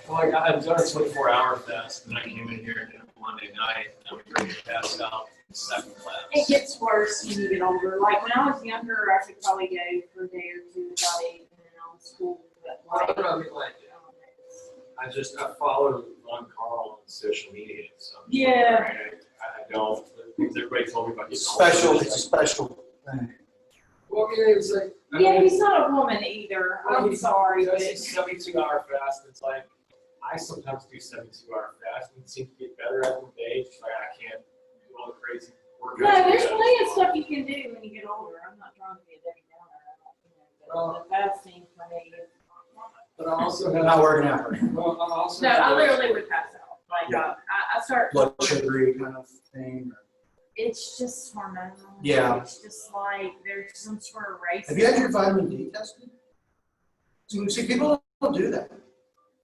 Well, I've done a 24-hour fast, and I came in here Monday night, and I was ready to pass out in second class. It gets worse when you get older. Like when I was younger, I could probably go for a day or two without eating on school. But like, I follow Ron Carl on social media, so yeah. I don't. Because everybody told me about it's special. It's a special thing. Well, it's like. Yeah, he's not a woman either. I'm sorry, but It's a 72-hour fast. It's like I sometimes do 72-hour fast and seem to get better every day. It's like I can't do all the crazy workouts. no, there's plenty of stuff you can do when you get older. I'm not trying to be a Debbie Downer. But the fasting for me is. But I also You're not working out right now. Well, I also. No, I literally would pass out. Like Yeah. I start. Blood sugary kind of thing. It's just hormonal. Yeah. It's just like there's some sort of race. Have you had your vitamin D tested? See, people don't do that.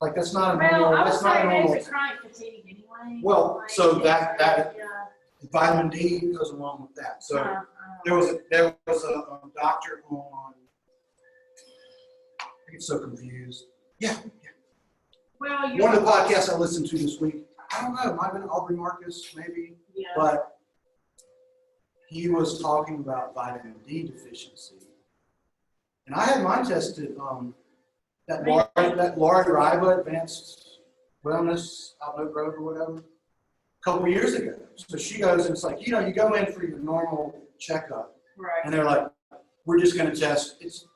Like that's not a normal. Well, I was That's not a saying normal. there's a chronic fatigue anyway. Well, Like, so it's that yeah. vitamin D goes along with that. So there was a doctor on. I get so confused. Yeah. Well, One of the podcasts I listened to this week. I don't know. It might have been Aubrey Marcus, maybe. Yeah. But he was talking about vitamin D deficiency. And I had mine tested, that Laurie Riva Advanced Wellness Outlook Road or whatever, a couple of years ago. So she goes and it's like, you go in for your normal checkup. Right. And they're like, we're just going to test, it's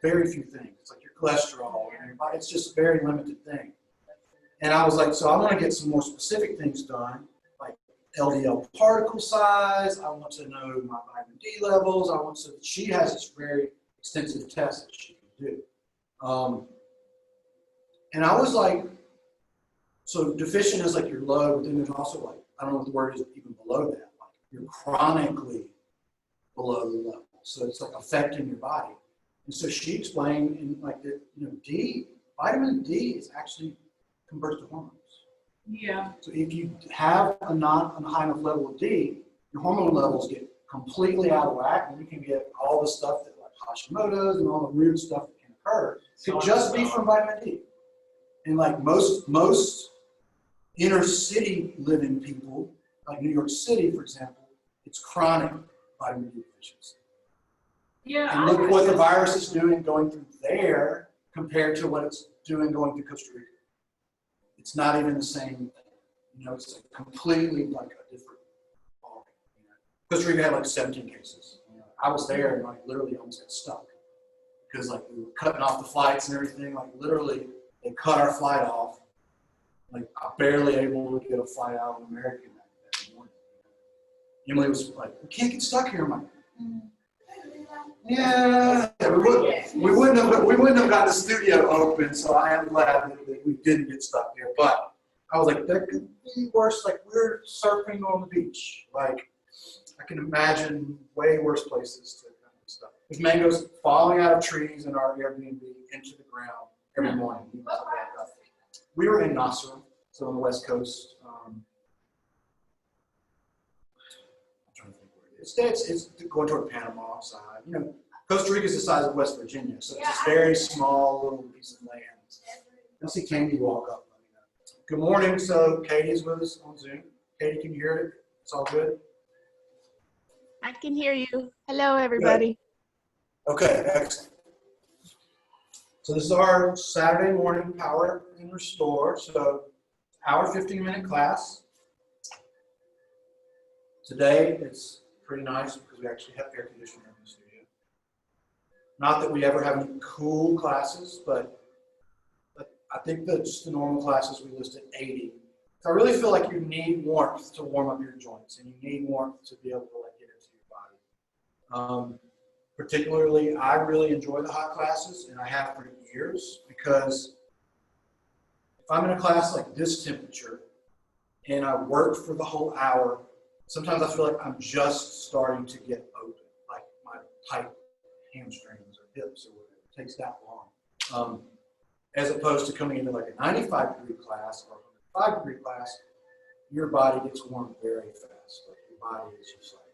very few things. It's like your cholesterol and your body, it's just a very limited thing. And I was like, so I want to get some more specific things done, like LDL particle size. I want to know my vitamin D levels. She has this very extensive test that she can do. And I was like, so deficient is like you're low, but then there's also like, I don't know what the word is even below that. Like you're chronically below the level. So it's like affecting your body. And so she explained in like that, vitamin D is actually converts to hormones. Yeah. So if you have a high enough level of D, your hormone levels get completely out of whack, and you can get all the stuff that like Hashimoto's and all the weird stuff that can occur. Could just be from vitamin D. And like most inner city living people, like New York City, for example, it's chronic vitamin D deficiency. Yeah. And look what the virus is doing going through there compared to what it's doing going through Costa Rica. It's not even the same thing. It's like completely like a different ballgame. Costa Rica had like 17 cases. I was there and like literally almost got stuck because like we were cutting off the flights and everything. Like literally, they cut our flight off. Like I'm barely able to get a flight out of America that morning. Emily was like, "We can't get stuck here." I'm like, yeah, we wouldn't have got the studio open, so I am glad that we didn't get stuck there. But I was like, that could be worse. Like we're surfing on the beach. Like I can imagine way worse places to kind of stuff. There's mangoes falling out of trees in our Airbnb into the ground every morning. We were in Nassau, so on the west coast. I'm trying to think where it is. It's going toward Panama side. Costa Rica is the size of West Virginia, so it's this very small little piece of land. You'll see Candy walk up. Good morning. So Katie's with us on Zoom. Katie, can you hear it? It's all good? I can hear you. Hello, everybody. Good. Okay, excellent. So this is our Saturday morning Power and Restore. So hour 15-minute class. Today it's pretty nice because we actually have air conditioning in the studio. Not that we ever have any cool classes, but I think that just the normal classes we list at 80. So I really feel like you need warmth to warm up your joints, and you need warmth to be able to like get into your body. Particularly, I really enjoy the hot classes, and I have for years, because if I'm in a class like this temperature and I work for the whole hour, sometimes I feel like I'm just starting to get open, like my tight hamstrings or hips or whatever. It takes that long. As opposed to coming into like a 95-degree class or a 105-degree class, your body gets warm very fast. Like your body is just like,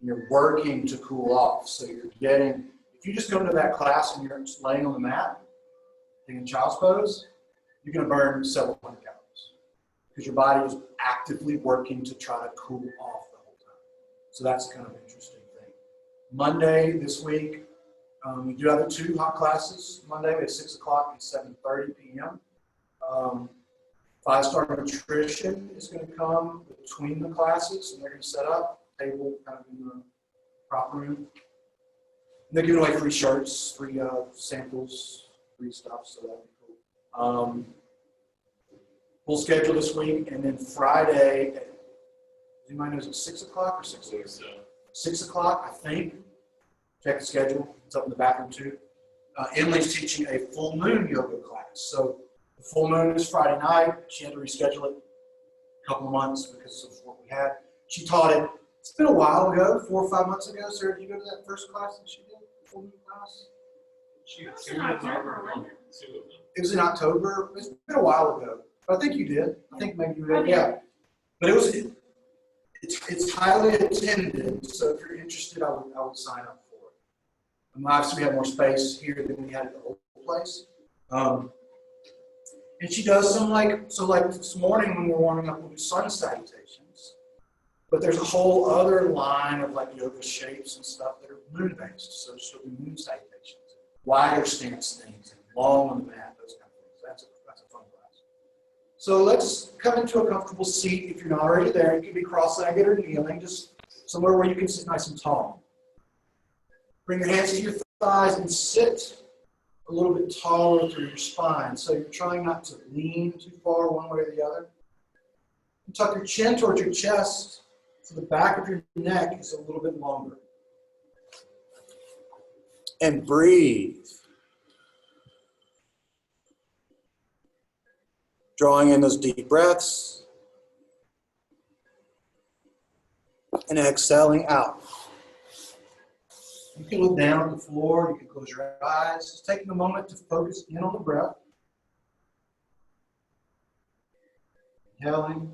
you're working to cool off. So you're getting, if you just go to that class and you're just laying on the mat, taking child's pose, you're going to burn several hundred calories because your body is actively working to try to cool off the whole time. So that's kind of an interesting thing. Monday this week, we do have the 2 hot classes. Monday we have 6 o'clock and 7:30 p.m. 5-star nutrition is going to come between the classes, and they're going to set up a table kind of in the prop room. And they're giving away free shirts, free samples, free stuff, so that'll be cool. Full schedule this week, and then Friday, does anybody know, is it 6 o'clock or 6 o'clock? 6 o'clock, I think. Check the schedule. It's up in the bathroom too. Emily's teaching a full moon yoga class. So the full moon is Friday night. She had to reschedule it a couple of months because of what we had. She taught it. It's been a while ago, 4 or 5 months ago. Sarah, did you go to that first class that she did? The full moon class? She had It's 2 in of them. October, wasn't it? 2 of them. It was in October. It's been a while ago. But I think you did. I think maybe you did. Yeah. But it's highly attended. So if you're interested, I would sign up for it. Obviously, we have more space here than we had at the old place. And she does some like this morning when we're warming up, we'll do sun salutations. But there's a whole other line of like yoga shapes and stuff that are moon based. So she'll do moon salutations, wider stance things, and long on the mat, those kind of things. That's a fun class. So let's come into a comfortable seat. If you're not already there, you can be cross-legged or kneeling, just somewhere where you can sit nice and tall. Bring your hands to your thighs and sit a little bit taller through your spine. So you're trying not to lean too far one way or the other. And tuck your chin towards your chest so the back of your neck is a little bit longer. And breathe. Drawing in those deep breaths. And exhaling out. You can look down at the floor, you can close your eyes. Just taking a moment to focus in on the breath. Inhaling.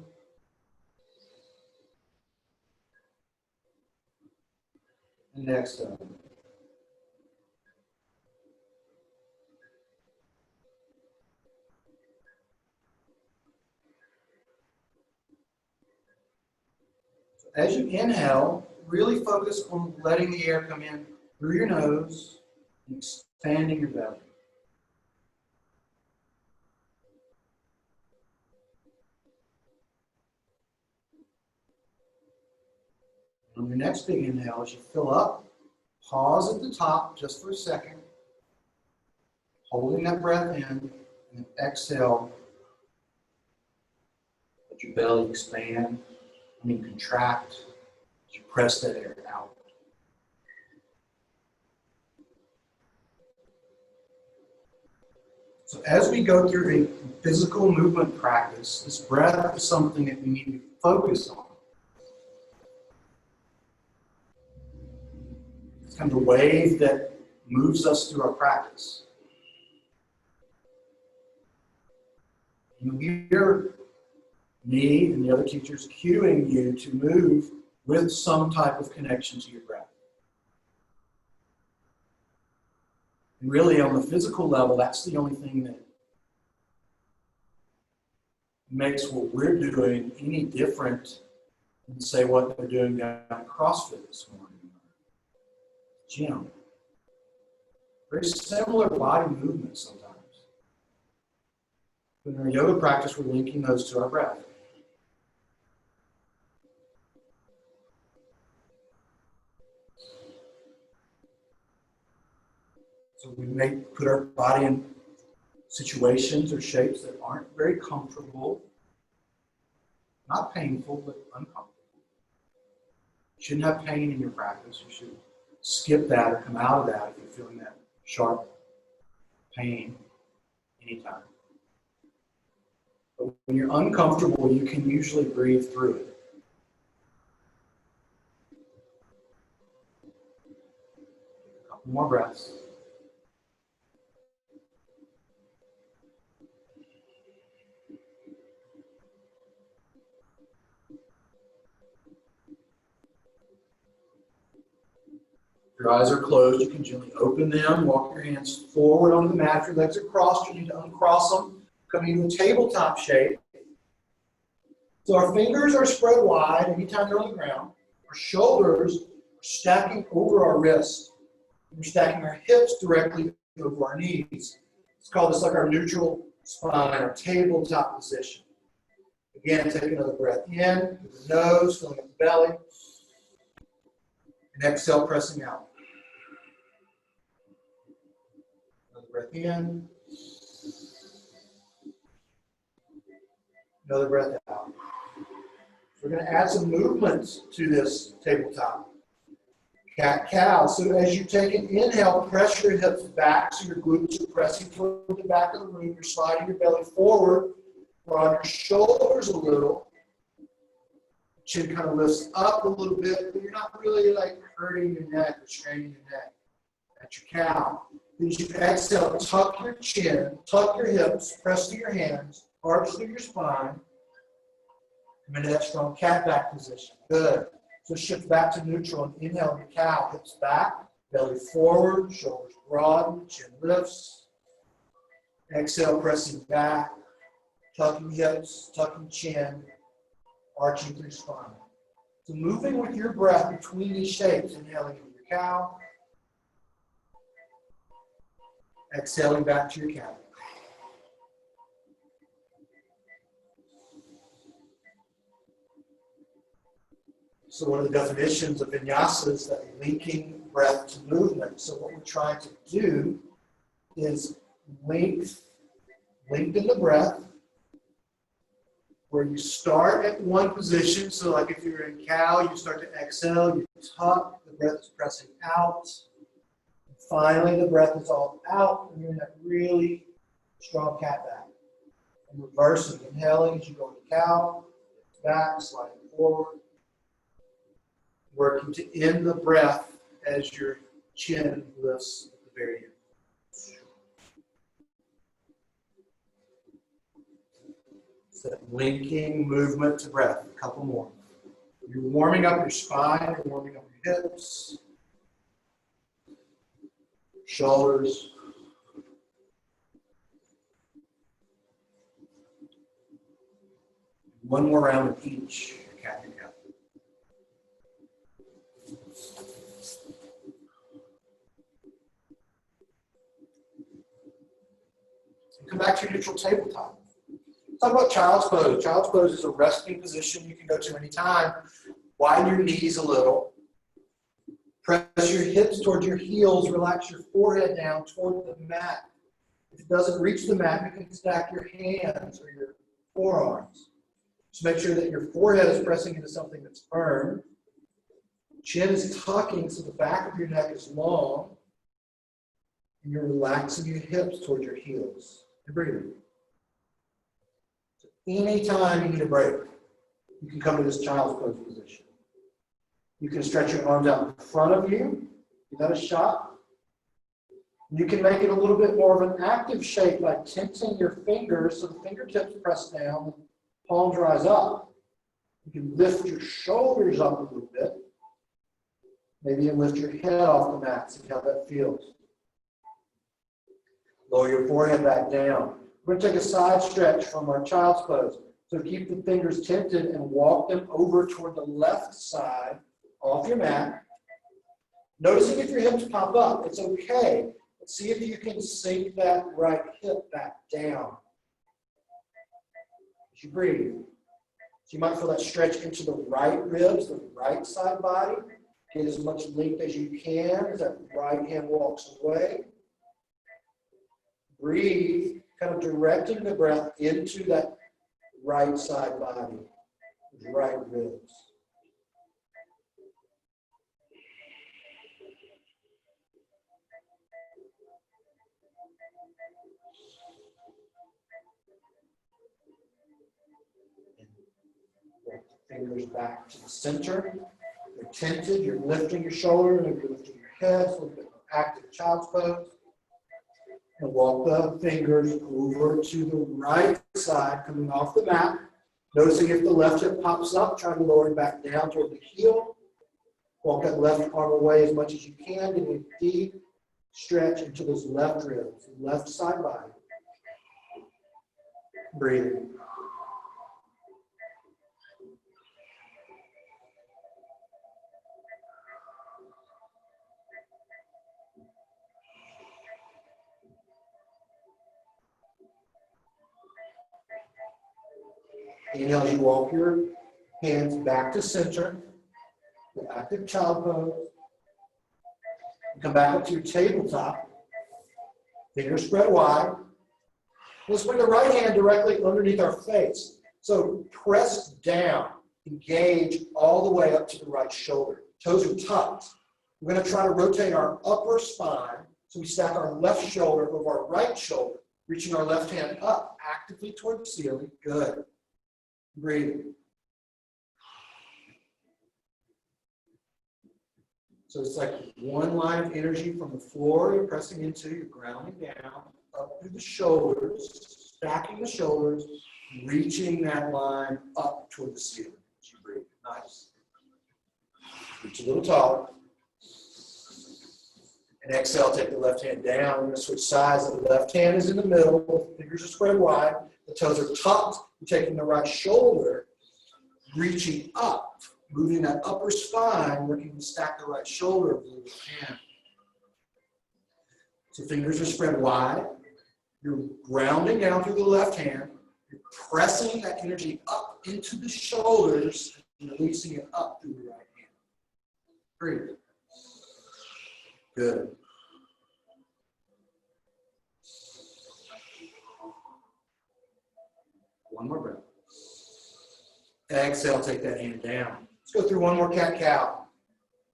And exhaling. So as you inhale, really focus on letting the air come in through your nose and expanding your belly. On your next big inhale, as you fill up, pause at the top just for a second, holding that breath in, and then exhale. Let your belly expand, contract as you press that air out. So as we go through a physical movement practice, this breath is something that we need to focus on. It's kind of the wave that moves us through our practice. You hear me and the other teachers cueing you to move with some type of connection to your breath. And really, on the physical level, that's the only thing that makes what we're doing any different than, say, what they're doing down at CrossFit this morning. Gym. Very similar body movements sometimes. But in our yoga practice, we're linking those to our breath. So we may put our body in situations or shapes that aren't very comfortable, not painful, but uncomfortable. You shouldn't have pain in your practice. You should skip that or come out of that if you're feeling that sharp pain anytime. But when you're uncomfortable, you can usually breathe through it. A couple more breaths. Your eyes are closed. You can gently open them, walk your hands forward onto the mat. If your legs are crossed, you need to uncross them coming into a tabletop shape. So our fingers are spread wide anytime they're on the ground. Our shoulders are stacking over our wrists. We're stacking our hips directly over our knees. Let's call this like our neutral spine, our tabletop position. Again, take another breath in through the nose, filling up the belly. And exhale, pressing out. Another breath in. Another breath out. We're going to add some movements to this tabletop. Cat cow. So as you take an inhale, press your hips back so your glutes are pressing toward the back of the room. You're sliding your belly forward. We're on your shoulders a little. Chin kind of lifts up a little bit, but you're not really like hurting your neck or straining your neck. That's your cow. Then as you exhale, tuck your chin, tuck your hips, press through your hands, arch through your spine. Come into that strong cat back position. Good. So shift back to neutral and inhale the cow. Hips back, belly forward, shoulders broad, chin lifts. Exhale, pressing back, tucking hips, tucking chin, arching through spine. So moving with your breath between these shapes, inhaling into your cow, exhaling back to your cat. So one of the definitions of vinyasa is that linking breath to movement. So what we're trying to do is lengthen the breath, where you start at one position. So like if you're in cow, you start to exhale, you tuck, the breath is pressing out. And finally, the breath is all out, and you're in that really strong cat back. And reversing, inhaling as you go into cow, back, sliding forward. Working to end the breath as your chin lifts at the very end. So that linking movement to breath. A couple more. You're warming up your spine, you're warming up your hips, shoulders. One more round of each. Cat and cow. Come back to your neutral tabletop. Talk about child's pose. Child's pose is a resting position you can go to anytime. Widen your knees a little. Press your hips towards your heels. Relax your forehead down toward the mat. If it doesn't reach the mat, you can stack your hands or your forearms. Just make sure that your forehead is pressing into something that's firm. Chin is tucking so the back of your neck is long. And you're relaxing your hips towards your heels. And breathing. So anytime you need a break, you can come to this child's pose position. You can stretch your arms out in front of you. Give that a shot. You can make it a little bit more of an active shape by tensing your fingers so the fingertips press down, the palms rise up. You can lift your shoulders up a little bit. Maybe you lift your head off the mat, see how that feels. Lower your forehead back down. We're going to take a side stretch from our child's pose. So keep the fingers tented and walk them over toward the left side off your mat. Noticing if your hips pop up, it's okay. But see if you can sink that right hip back down. As you breathe. So you might feel that stretch into the right ribs, the right side body. Get as much length as you can as that right hand walks away. Breathe, kind of directing the breath into that right side body, right ribs. And walk the fingers back to the center. You're tented, you're lifting your shoulder, maybe you're lifting your head, so a little bit more active child's pose. And walk the fingers over to the right side, coming off the mat. Noticing if the left hip pops up, try to lower it back down toward the heel. Walk that left arm away as much as you can, getting a deep stretch into those left ribs, left side body. Breathing. Inhale as you walk your hands back to center, the active child pose. Come back up to your tabletop. Fingers spread wide. Let's bring the right hand directly underneath our face. So press down, engage all the way up to the right shoulder. Toes are tucked. We're going to try to rotate our upper spine. So we stack our left shoulder over our right shoulder, reaching our left hand up actively toward the ceiling. Good. Breathing. So it's like one line of energy from the floor you're pressing into, you're grounding down, up through the shoulders, stacking the shoulders, reaching that line up toward the ceiling as you breathe. Nice. Reach a little taller. And exhale, take the left hand down. We're going to switch sides. The left hand is in the middle. Fingers are spread wide. The toes are tucked. You're taking the right shoulder, reaching up, moving that upper spine, working to stack the right shoulder with the left hand. So fingers are spread wide. You're grounding down through the left hand. You're pressing that energy up into the shoulders and releasing it up through the right hand. Breathe. Good. One more breath. Exhale, take that hand down. Let's go through one more cat cow.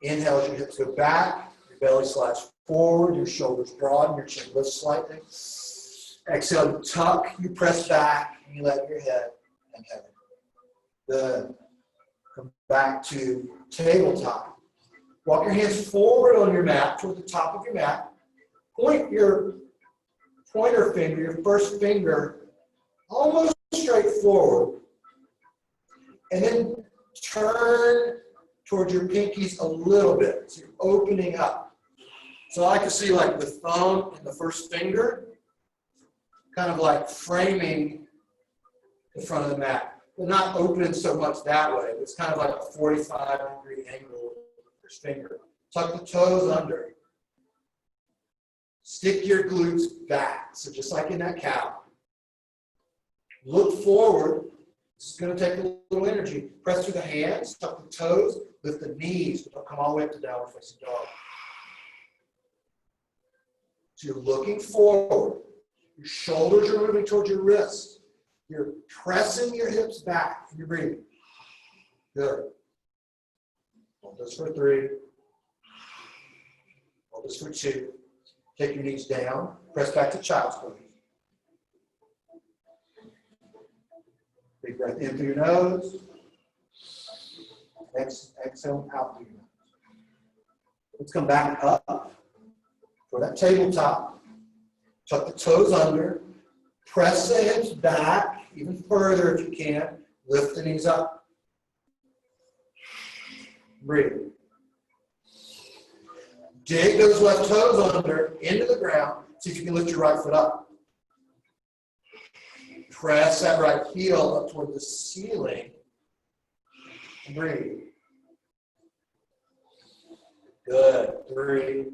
Inhale as your hips go back, your belly slides forward, your shoulders broaden, your chin lifts slightly. Exhale, you tuck, you press back, and you let your head and head. Good. Come back to tabletop. Walk your hands forward on your mat, toward the top of your mat. Point your pointer finger, your first finger, almost straight forward. And then turn towards your pinkies a little bit. So you're opening up. So I like to see like the thumb and the first finger, kind of like framing the front of the mat. They're not opening so much that way. It's kind of like a 45-degree angle. Finger. Tuck the toes under. Stick your glutes back. So just like in that cow. Look forward. This is going to take a little energy. Press through the hands, tuck the toes, lift the knees, but don't come all the way up to downward facing dog. So you're looking forward. Your shoulders are moving towards your wrists. You're pressing your hips back and you're breathing. Good. Hold this for 3. Hold this for 2. Take your knees down. Press back to child's pose. Big breath in through your nose. Exhale out through your nose. Let's come back up for that tabletop. Tuck the toes under. Press the hips back even further if you can. Lift the knees up. Breathe. Dig those left toes under into the ground. See if you can lift your right foot up. Press that right heel up toward the ceiling. Breathe. Good. 3,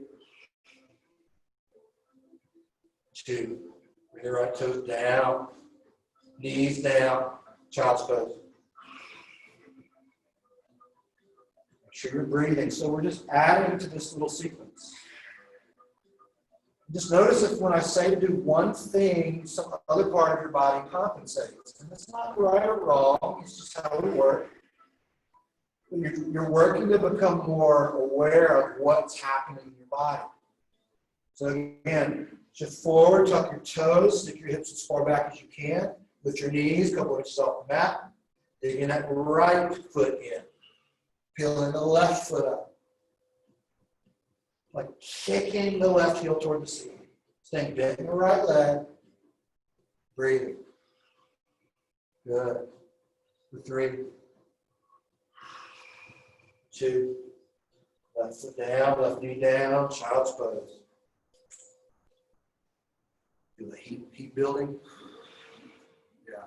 2. Bring the right toes down. Knees down. Child's pose. Sure you're breathing. So we're just adding to this little sequence. Just notice if when I say to do one thing, some other part of your body compensates. And it's not right or wrong. It's just how we work. You're working to become more aware of what's happening in your body. So again, shift forward, tuck your toes, stick your hips as far back as you can. Lift your knees, a couple inches off the mat. Digging that right foot in. Peeling the left foot up. Like kicking the left heel toward the ceiling. Staying bent in the right leg. Breathing. Good. For 3, 2. Left foot down, left knee down, child's pose. Feel the heat building. Yeah.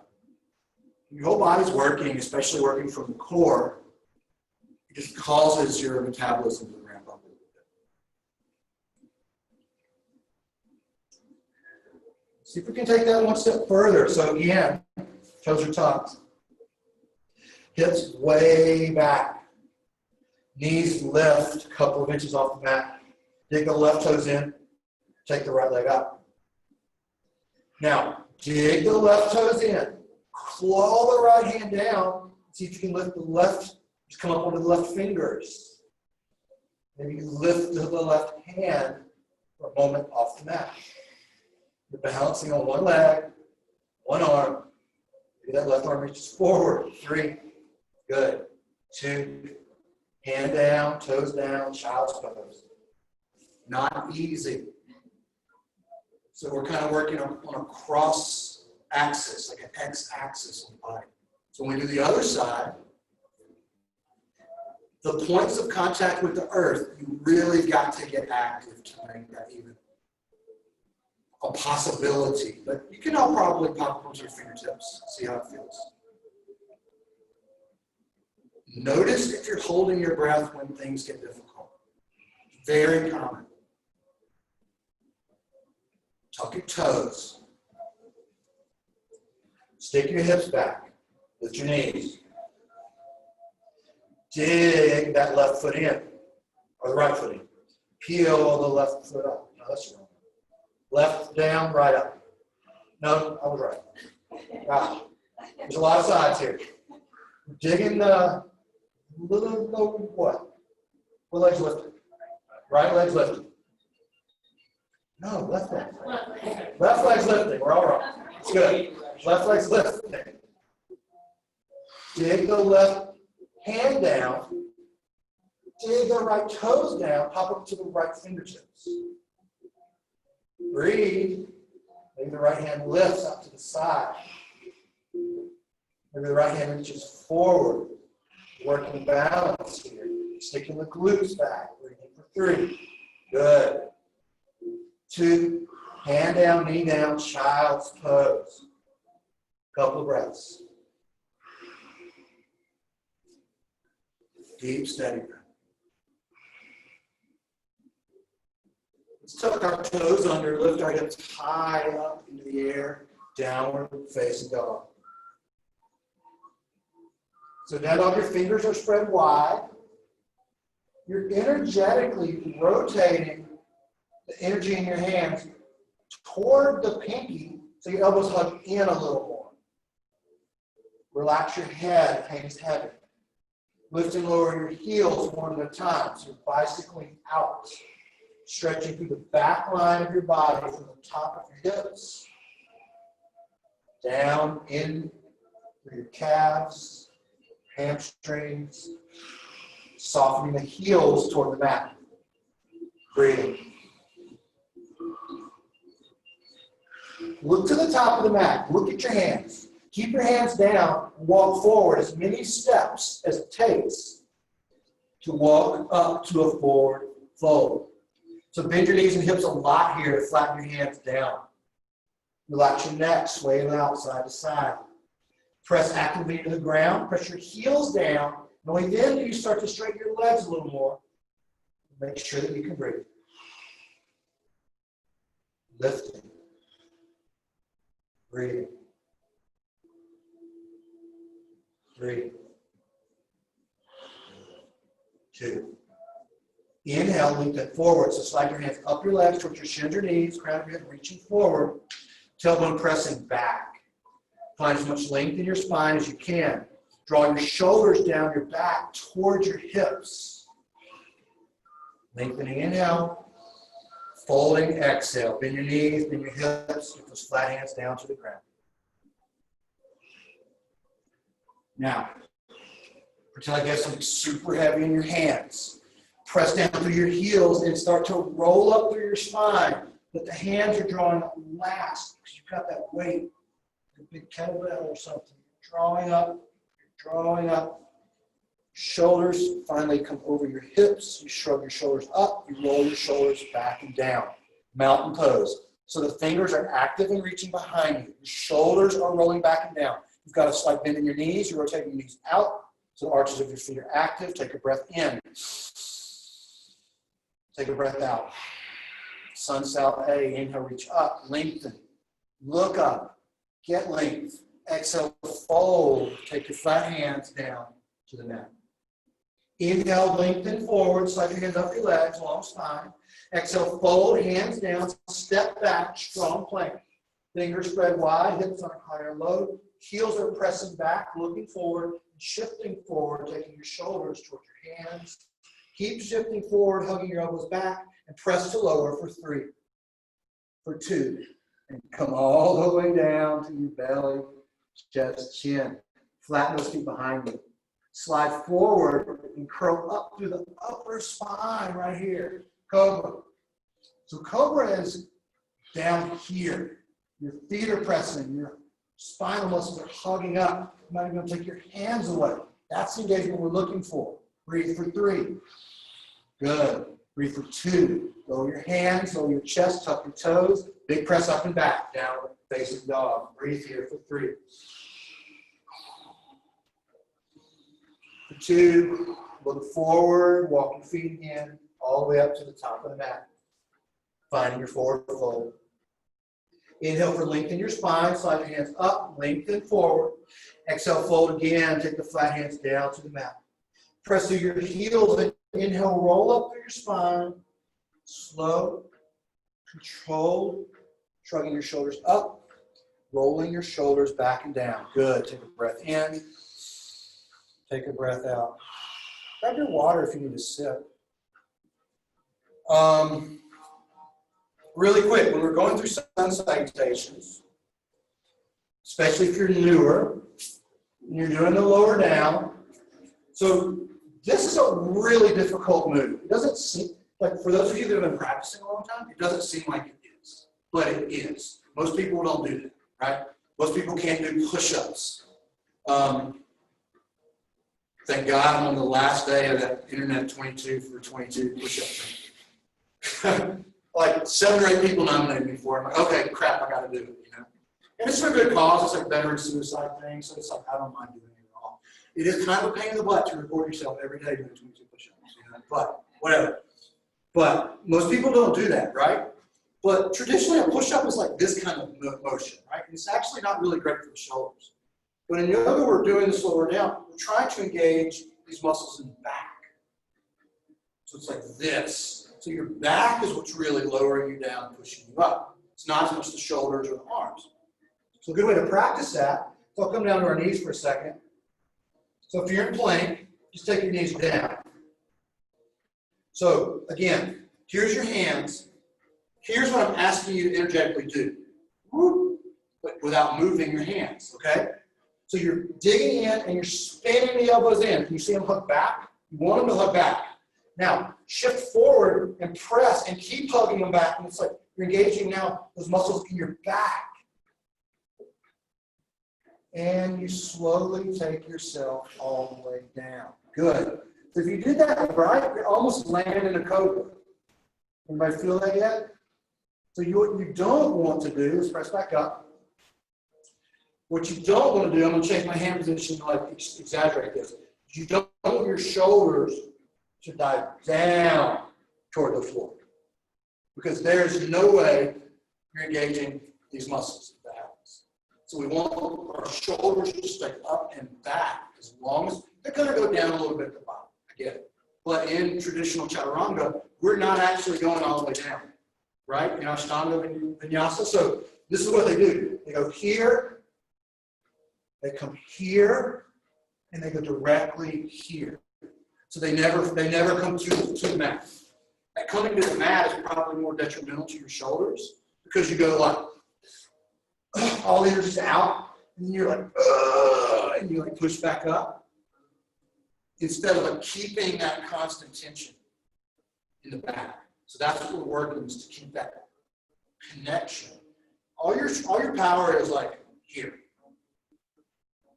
Your whole body's working, especially working from the core. It just causes your metabolism to ramp up a little bit. See if we can take that one step further. So again, toes are tucked. Hips way back. Knees lift a couple of inches off the mat. Dig the left toes in. Take the right leg up. Now, dig the left toes in. Claw the right hand down. See if you can lift the left. Just come up onto the left fingers. Maybe lift the left hand for a moment off the mat. You're balancing on one leg, one arm. Maybe that left arm reaches forward. 3. Good. 2. Hand down, toes down, child's pose. Not easy. So we're kind of working on a cross axis, like an x-axis on the body. So when we do the other side, the points of contact with the earth, you really got to get active to make that even a possibility. But you can all probably pop onto your fingertips, see how it feels. Notice if you're holding your breath when things get difficult. Very common. Tuck your toes. Stick your hips back. Lift your knees. Dig that left foot in, or the right foot in. Peel the left foot up. No, that's wrong. Left down, right up. No, I was right. Wow. There's a lot of sides here. Digging the little what? What leg's lifted? Right leg's lifted. No, left leg. Left leg's lifting. We're all right. It's good. Left leg's lifting. Dig the left hand down. Dig the right toes down. Pop up to the right fingertips. Breathe. Maybe the right hand lifts up to the side. Maybe the right hand reaches forward. Working balance here. Sticking the glutes back. Breathing for 3. Good. 2. Hand down, knee down, child's pose. Couple of breaths. Deep, steady breath. Let's tuck our toes under, lift our hips high up into the air, downward facing dog. So now all your fingers are spread wide. You're energetically rotating the energy in your hands toward the pinky so your elbows hug in a little more. Relax your head, hangs heavy. Lift and lower your heels one at a time. So you're bicycling out, stretching through the back line of your body from the top of your hips, down in through your calves, hamstrings, softening the heels toward the mat. Breathing. Look to the top of the mat. Look at your hands. Keep your hands down. Walk forward as many steps as it takes to walk up to a forward fold. So bend your knees and hips a lot here to flatten your hands down. Relax your neck, sway it out side to side. Press actively into the ground. Press your heels down. And only then do you start to straighten your legs a little more. Make sure that you can breathe. Lifting. Breathing. 3. 2. Inhale, lengthen forward. So slide your hands up your legs towards your shins or knees, crown of your head reaching forward, tailbone pressing back. Find as much length in your spine as you can. Draw your shoulders down your back towards your hips. Lengthening inhale, folding exhale. Bend your knees, bend your hips, get those flat hands down to the ground. Now, pretend like you have something super heavy in your hands. Press down through your heels and start to roll up through your spine. But the hands are drawing up last because you've got that weight, a big kettlebell or something. You're drawing up. Shoulders finally come over your hips. You shrug your shoulders up. You roll your shoulders back and down. Mountain pose. So the fingers are active and reaching behind you. Your shoulders are rolling back and down. You've got a slight bend in your knees. You're rotating your knees out so the arches of your feet are active. Take a breath in. Take a breath out. Sun Sal A. Inhale, reach up, lengthen. Look up. Get length. Exhale, fold. Take your flat hands down to the mat. Inhale, lengthen forward. Slide your hands up your legs, long spine. Exhale, fold, hands down. Step back, strong plank. Fingers spread wide, hips on higher low. Heels are pressing back, looking forward, shifting forward, taking your shoulders toward your hands. Keep shifting forward, hugging your elbows back, and press to lower for 3, for 2. And come all the way down to your belly, chest, chin. Flatten those feet behind you. Slide forward and curl up through the upper spine right here. Cobra. So Cobra is down here. Your feet are pressing. Your spinal muscles are hugging up. You're not even going to take your hands away. That's the engagement we're looking for. Breathe for 3. Good. Breathe for 2. Lower your hands, lower your chest, tuck your toes. Big press up and back. Downward facing dog. Breathe here for 3. For 2. Look forward. Walk your feet again all the way up to the top of the mat. Finding your forward fold. Inhale for lengthen your spine. Slide your hands up. Lengthen forward. Exhale, fold again. Take the flat hands down to the mat. Press through your heels and inhale, roll up through your spine. Slow, controlled, shrugging your shoulders up, rolling your shoulders back and down. Good. Take a breath in. Take a breath out. Grab your water if you need a sip. Really quick, when we're going through sun salutations, especially if you're newer, and you're doing the lower down, so this is a really difficult move. It doesn't seem, like for those of you that have been practicing a long time, it doesn't seem like it is, but it is. Most people don't do that, right? Most people can't do push-ups. Thank God I'm on the last day of that Internet 22 for 22 push-up. Like 7 or 8 people nominated me for it. I'm like, okay, crap, I got to do it, you know. And it's for a good cause. It's like a veteran suicide thing, so it's like I don't mind doing it at all. It is kind of a pain in the butt to record yourself every day doing 22 push-ups, you know. But whatever. But most people don't do that, right? But traditionally, a push-up is like this kind of motion, right? And it's actually not really great for the shoulders. But in yoga, we're doing this lower down. We're trying to engage these muscles in the back. So it's like this. So your back is what's really lowering you down, pushing you up. It's not as much the shoulders or the arms. So a good way to practice that, so I'll come down to our knees for a second. So if you're in plank, just take your knees down. So again, here's your hands. Here's what I'm asking you to energetically do. Whoop, but without moving your hands, okay? So you're digging in and you're spinning the elbows in. Can you see them hook back? You want them to hook back. Now, shift forward and press and keep hugging them back. And it's like you're engaging now those muscles in your back. And you slowly take yourself all the way down. Good. So if you did that right, you're almost landing in a cobra. Anybody feel that yet? So what you don't want to do is press back up. What you don't want to do, I'm going to change my hand position to like exaggerate this. You don't want your shoulders to dive down toward the floor. Because there's no way you're engaging these muscles if that happens. So we want our shoulders to stay up and back as long as they're going to go down a little bit at the bottom. I get it. But in traditional chaturanga, we're not actually going all the way down. Right? In Ashtanga Vinyasa. So this is what they do. They go here, they come here, and they go directly here. So they never come to the mat. And coming to the mat is probably more detrimental to your shoulders because you go like all the energy's out, and then you're like, and you like push back up instead of like keeping that constant tension in the back. So that's what we're working is to keep that connection. All your power is like here.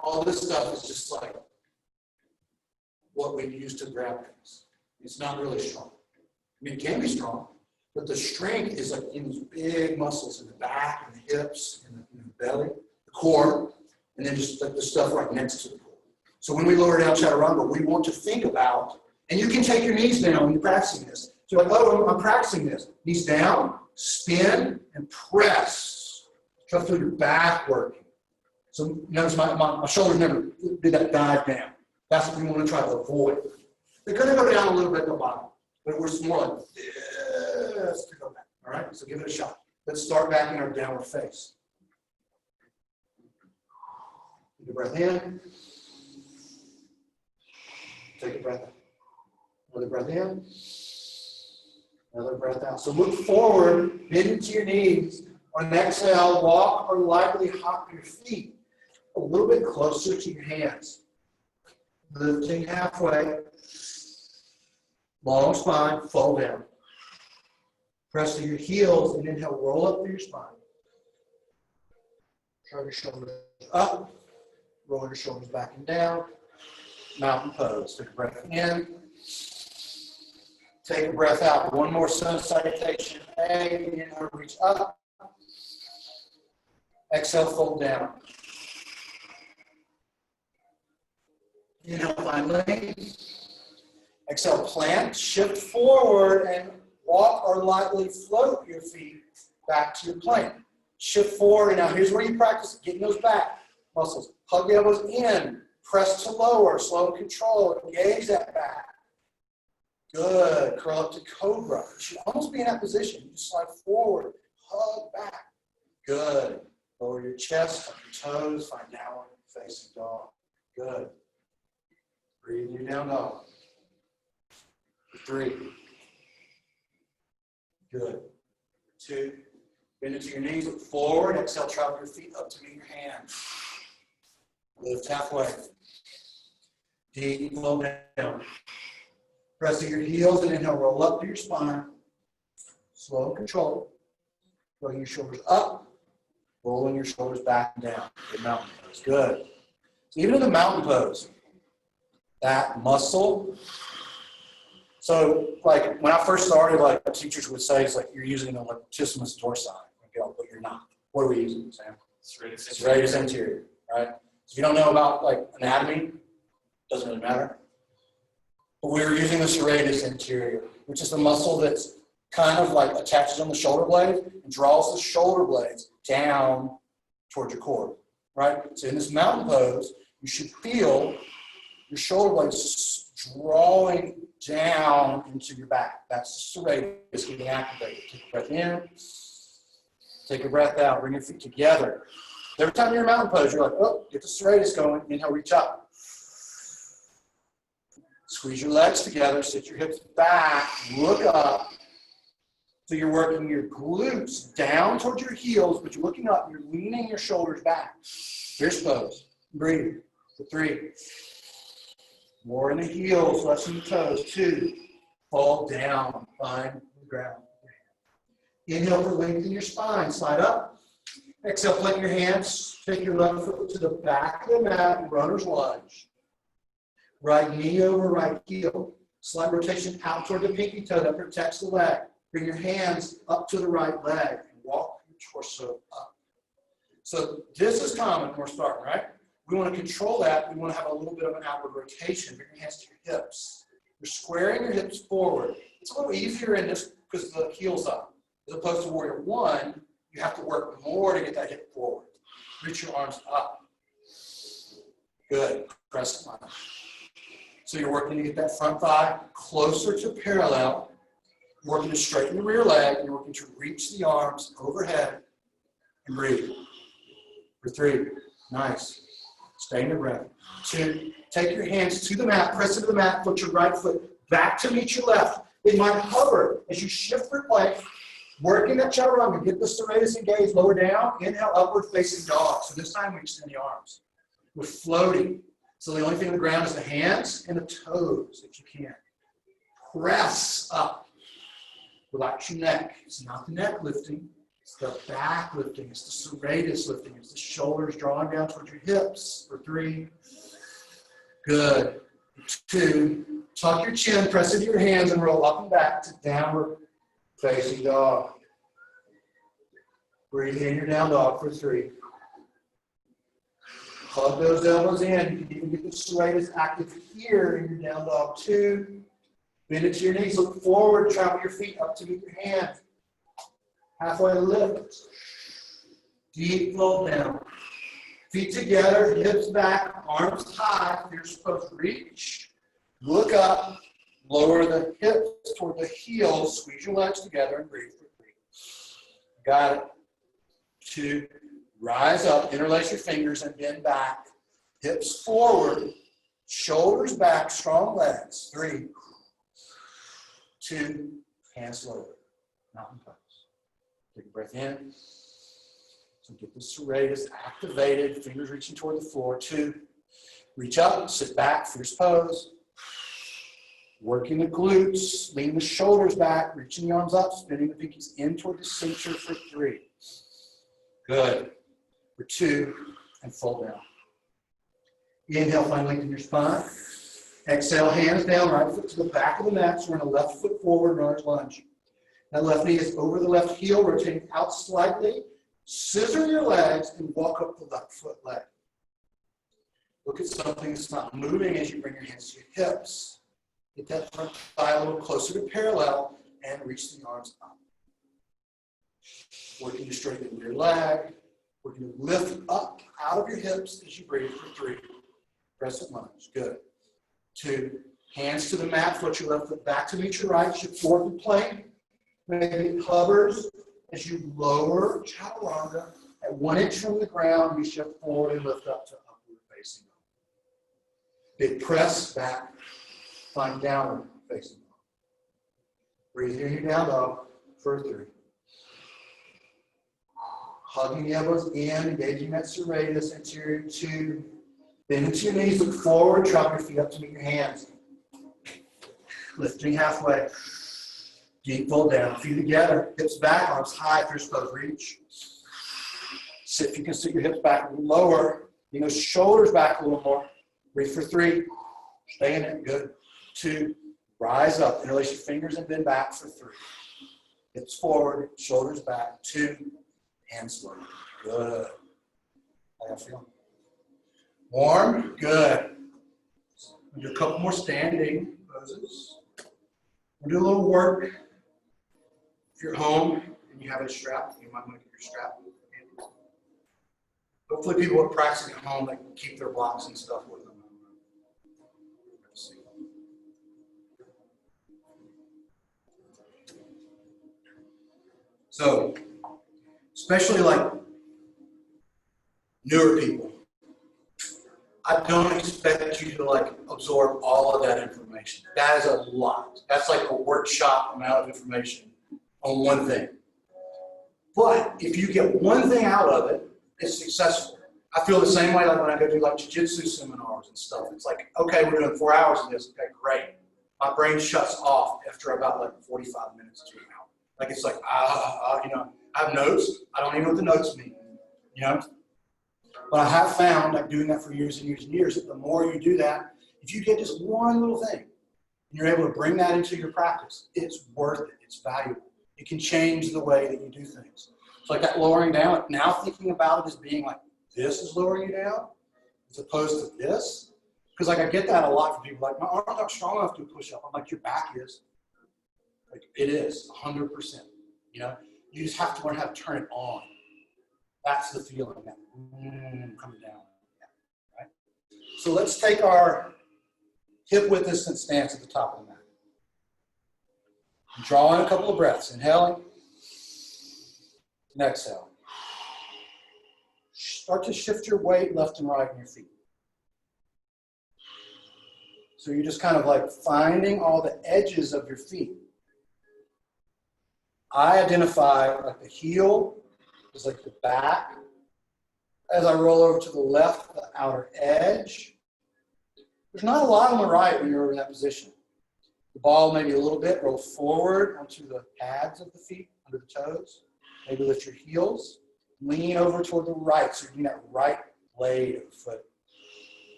All this stuff is just like what we use to grab things. It's not really strong. I mean, it can be strong, but the strength is like in these big muscles in the back and the hips and the belly, the core. and then just like the stuff right next to the pool. So when we lower down chaturanga, we want to think about, and you can take your knees down when you're practicing this. So like, oh, I'm practicing this. Knees down, spin, and press. Try to feel your back working. So notice my shoulders never did that dive down. That's what we want to try to avoid. They're going to go down a little bit at the bottom, but we're more like this to go back. All right, so give it a shot. Let's start back in our downward face. Take a breath in. Take a breath out. Another breath in. Another breath out. So look forward, bend into your knees. On an exhale, walk or lightly hop your feet a little bit closer to your hands. Lifting halfway. Long spine, fall down. Press to your heels and inhale, roll up through your spine. Turn your shoulders up. Roll your shoulders back and down. Mountain pose. Take a breath in. Take a breath out. One more sun salutation. Inhale, reach up. Exhale, fold down. Inhale, find length. Exhale, plant, shift forward, and walk or lightly float your feet back to your plank. Shift forward, and now here's where you practice getting those back muscles. Hug the elbows in, press to lower, slow and control, engage that back. Good, curl up to cobra. You should almost be in that position. You just slide forward, hug back. Good. Lower your chest, up your toes, find downward facing dog. Good. Breathe your down dog. 3. Good. 2. Bend into your knees, look forward. Exhale, travel your feet up to meet your hands. Lift halfway. Deep, low down. Press to your heels and inhale, roll up to your spine. Slow and control. Rolling your shoulders up, rolling your shoulders back and down. Good mountain pose. Good. So even in the mountain pose, that muscle. So like when I first started, like teachers would say, it's like you're using the latissimus dorsi, but you're not. What are we using, Sam? Serratus anterior, right? So if you don't know about like anatomy, doesn't really matter. But we were using the serratus anterior, which is the muscle that's kind of like attaches on the shoulder blade and draws the shoulder blades down towards your core, right? So in this mountain pose, you should feel your shoulder blades drawing down into your back. That's the serratus getting activated. Take a breath in, take a breath out, bring your feet together. Every time you're in mountain pose, you're like, oh, get the serratus going, inhale, reach up. Squeeze your legs together, sit your hips back, look up. So you're working your glutes down towards your heels, but you're looking up, you're leaning your shoulders back. Fierce pose. Breathe. For 3. More in the heels, less in the toes. 2. Fall down, find the ground. Inhale for lengthen your spine, slide up. Exhale, plant your hands, take your left foot to the back of the mat, runner's lunge. Right knee over right heel. Slight rotation out toward the pinky toe that protects the leg. Bring your hands up to the right leg and walk your torso up. So this is common when we're starting, right? We want to control that. We want to have a little bit of an outward rotation. Bring your hands to your hips. You're squaring your hips forward. It's a little easier in this because the heel's up. As opposed to warrior 1, you have to work more to get that hip forward. Reach your arms up. Good. Crescent line. So you're working to get that front thigh closer to parallel. You're working to straighten the rear leg. You're working to reach the arms overhead and breathe. For 3. Nice. Stay in your breath. 2. Take your hands to the mat. Press into the mat. Put your right foot back to meet your left. It might hover as you shift your plank. Working that chaturanga. Get the serratus engaged. Lower down. Inhale, upward facing dog. So this time we extend the arms. We're floating. So the only thing on the ground is the hands and the toes if you can. Press up. Relax your neck. It's not the neck lifting. It's the back lifting. It's the serratus lifting. It's the shoulders drawing down towards your hips. For 3. Good. 2. Tuck your chin. Press into your hands and roll up and back to downward facing dog. Breathe in your down dog for 3. Hug those elbows in. You can even get the serratus active here in your down dog 2. Bend it to your knees. Look forward. Travel your feet up to meet your hands. Halfway lift. Deep fold down. Feet together, hips back, arms high. You're supposed to reach. Look up. Lower the hips toward the heels. Squeeze your legs together and breathe for 3. Got it. 2. Rise up. Interlace your fingers and bend back. Hips forward. Shoulders back. Strong legs. 3. 2. Hands lower. Mountain pose. Take a breath in. So get the serratus activated. Fingers reaching toward the floor. 2. Reach up. Sit back. Fierce pose. Working the glutes, lean the shoulders back, reaching the arms up, spinning the pinkies in toward the center for 3. Good. For 2, and fold down. Inhale, find length in your spine. Exhale, hands down, right foot to the back of the mat, so we're in a left foot forward runner's lunge. That left knee is over the left heel, rotating out slightly. Scissor your legs and walk up the left foot leg. Look at something that's not moving as you bring your hands to your hips. Get that front thigh a little closer to parallel and reach the arms up. Working to straighten your leg. Working to lift up out of your hips as you breathe for 3. Crescent lunge. Good. 2. Hands to the mat. Foot your left foot back to meet your right. Shift forward to plank. Maybe it hovers as you lower chaturanga. At 1 inch from the ground, you shift forward and lift up to upward facing dog. Big press back. Find downward facing dog. Breathe in your down dog for 3. Hugging the elbows in, engaging that serratus, anterior 2. Bend into your knees, look forward, drop your feet up to meet your hands. Lifting halfway. Deep fold down, feet together, hips back, arms high, fierce pose, reach. Sit, if you can sit your hips back a little lower, bring those shoulders back a little more. Breathe for 3. Stay in it, good. 2, rise up, interlace your fingers and bend back for 3. Hips forward, shoulders back, 2, hands low. Good. How you feel? Warm? Good. We'll do a couple more standing poses. We'll do a little work. If you're home and you have a strap, you might want to get your strap. Hopefully people are practicing at home, they can keep their blocks and stuff with them. So, especially like newer people, I don't expect you to like absorb all of that information. That is a lot. That's like a workshop amount of information on one thing. But if you get one thing out of it, it's successful. I feel the same way like when I go do like jiu-jitsu seminars and stuff. It's like, okay, we're doing 4 hours of this. Okay, great. My brain shuts off after about like 45 minutes to an hour. Like it's like, you know, I have notes. I don't even know what the notes mean, you know? But I have found, like doing that for years and years and years, that the more you do that, if you get just one little thing, and you're able to bring that into your practice, it's worth it. It's valuable. It can change the way that you do things. It's like that lowering down, now thinking about it as being like, this is lowering you down, as opposed to this. Because like I get that a lot from people, like my arms aren't strong enough to push up. I'm like, your back is. Like it is, 100%. You know, you just have to learn how to turn it on. That's the feeling, that coming down. Yeah, right? So let's take our hip width distance stance at the top of the mat. Draw in a couple of breaths. Inhaling and exhale. Start to shift your weight left and right in your feet. So you're just kind of like finding all the edges of your feet. I identify like the heel is like the back. As I roll over to the left, the outer edge. There's not a lot on the right when you're over in that position. The ball maybe a little bit, roll forward onto the pads of the feet, under the toes. Maybe lift your heels. Lean over toward the right, so you're doing that right blade of the foot.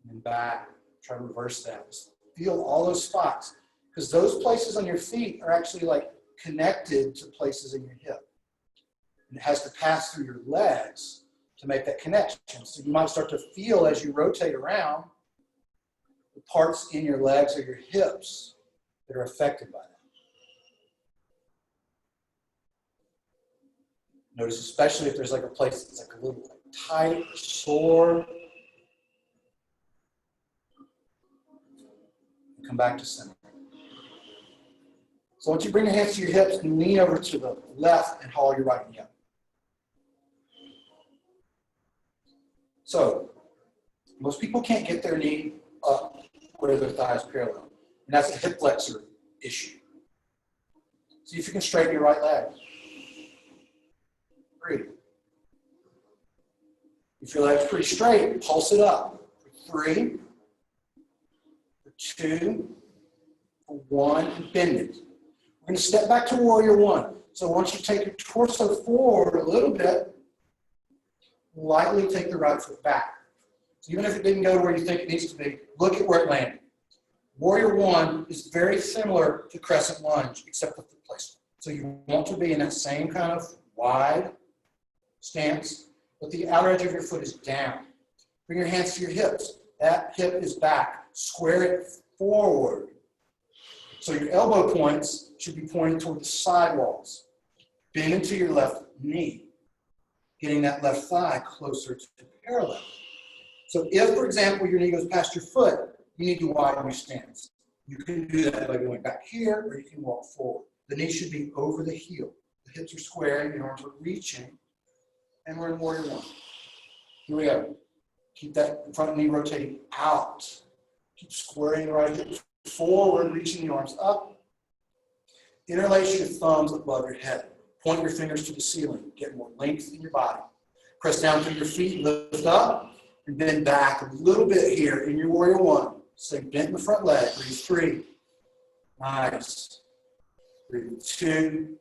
And then back, try to reverse that. Just feel all those spots. Because those places on your feet are actually like connected to places in your hip. And it has to pass through your legs to make that connection. So you might start to feel as you rotate around the parts in your legs or your hips that are affected by that. Notice especially if there's like a place that's like a little like tight or sore. And come back to center. So once you bring your hands to your hips and lean over to the left and haul your right knee up. So most people can't get their knee up where their thigh is parallel. And that's a hip flexor issue. See if you can straighten your right leg. Breathe. If your leg's pretty straight, pulse it up. For 3, for 2, for 1, and bend it. We're going to step back to warrior 1. So once you take your torso forward a little bit, lightly take the right foot back. So even if it didn't go to where you think it needs to be, look at where it landed. Warrior 1 is very similar to crescent lunge, except with the placement. So you want to be in that same kind of wide stance, but the outer edge of your foot is down. Bring your hands to your hips. That hip is back. Square it forward. So your elbow points should be pointing toward the sidewalls. Bend into your left knee, getting that left thigh closer to parallel. So if, for example, your knee goes past your foot, you need to widen your stance. You can do that by going back here, or you can walk forward. The knee should be over the heel. The hips are squaring, your arms are reaching, and we're in warrior 1. Here we go. Keep that front knee rotating out. Keep squaring the right hip forward, reaching the arms up. Interlace your thumbs above your head. Point your fingers to the ceiling. Get more length in your body. Press down through your feet, lift up, and bend back a little bit here in your warrior 1. Stay bent in the front leg. Breathe 3. Nice. Breathe 2.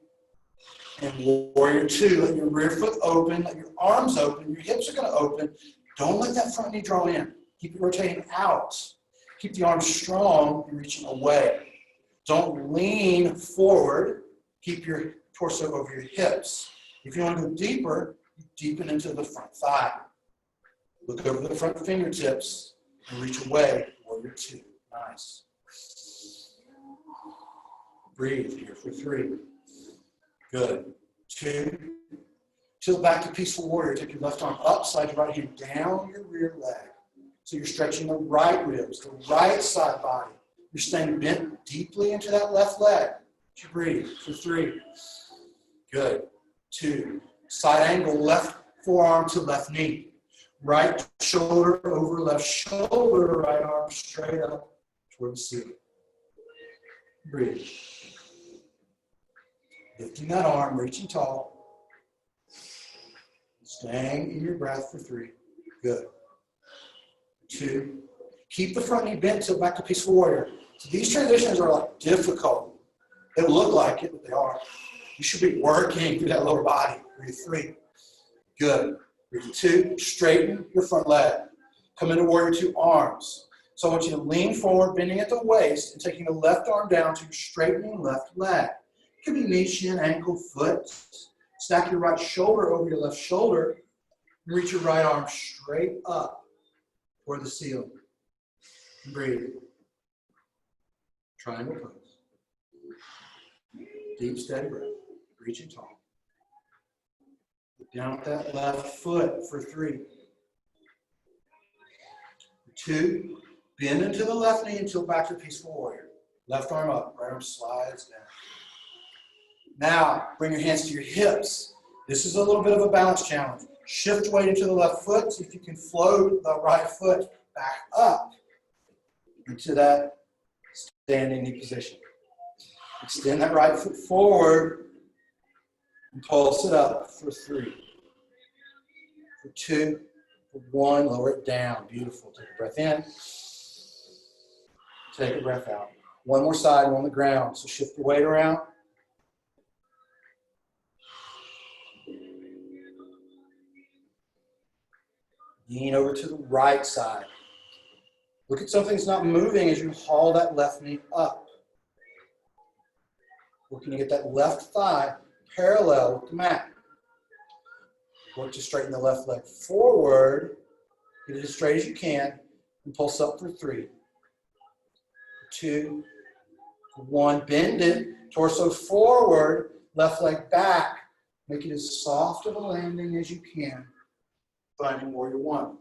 And warrior 2. Let your rear foot open. Let your arms open. Your hips are going to open. Don't let that front knee draw in. Keep it rotating out. Keep the arms strong and reaching away. Don't lean forward. Keep your torso over your hips. If you want to go deeper, deepen into the front thigh. Look over the front fingertips and reach away. Warrior 2. Nice. Breathe here for 3. Good. 2. Tilt back to peaceful warrior. Take your left arm up, slide your right hand down your rear leg. So you're stretching the right ribs, the right side body. You're staying bent deeply into that left leg. You breathe for 3. Good. 2. Side angle, left forearm to left knee. Right shoulder over left shoulder, right arm straight up toward the ceiling. Breathe. Lifting that arm, reaching tall. Staying in your breath for 3. Good. 2. Keep the front knee bent, tilt back to peaceful warrior. So these transitions are like difficult. They look like it, but they are. You should be working through that lower body. Breathe 3. Good. Breathe 2. Straighten your front leg. Come into warrior 2 arms. So I want you to lean forward, bending at the waist, and taking the left arm down to your straightening left leg. It could be knee, shin, ankle, foot. Stack your right shoulder over your left shoulder, and reach your right arm straight up toward the ceiling. And breathe. Triangle pose. Deep, steady breath. Reaching tall. Look down at that left foot for 3. 2. Bend into the left knee and tilt back to peaceful warrior. Left arm up, right arm slides down. Now, bring your hands to your hips. This is a little bit of a balance challenge. Shift weight into the left foot. See if you can float the right foot back up into that standing knee position. Extend that right foot forward and pulse it up for 3. For 2. For 1. Lower it down. Beautiful. Take a breath in. Take a breath out. One more side, one on the ground. So shift your weight around. Lean over to the right side. Look at something that's not moving as you haul that left knee up. Looking to get that left thigh parallel with the mat. Work to straighten the left leg forward. Get it as straight as you can. And pulse up for 3, 2, 1. Bend it. Torso forward. Left leg back. Make it as soft of a landing as you can. Finding warrior 1.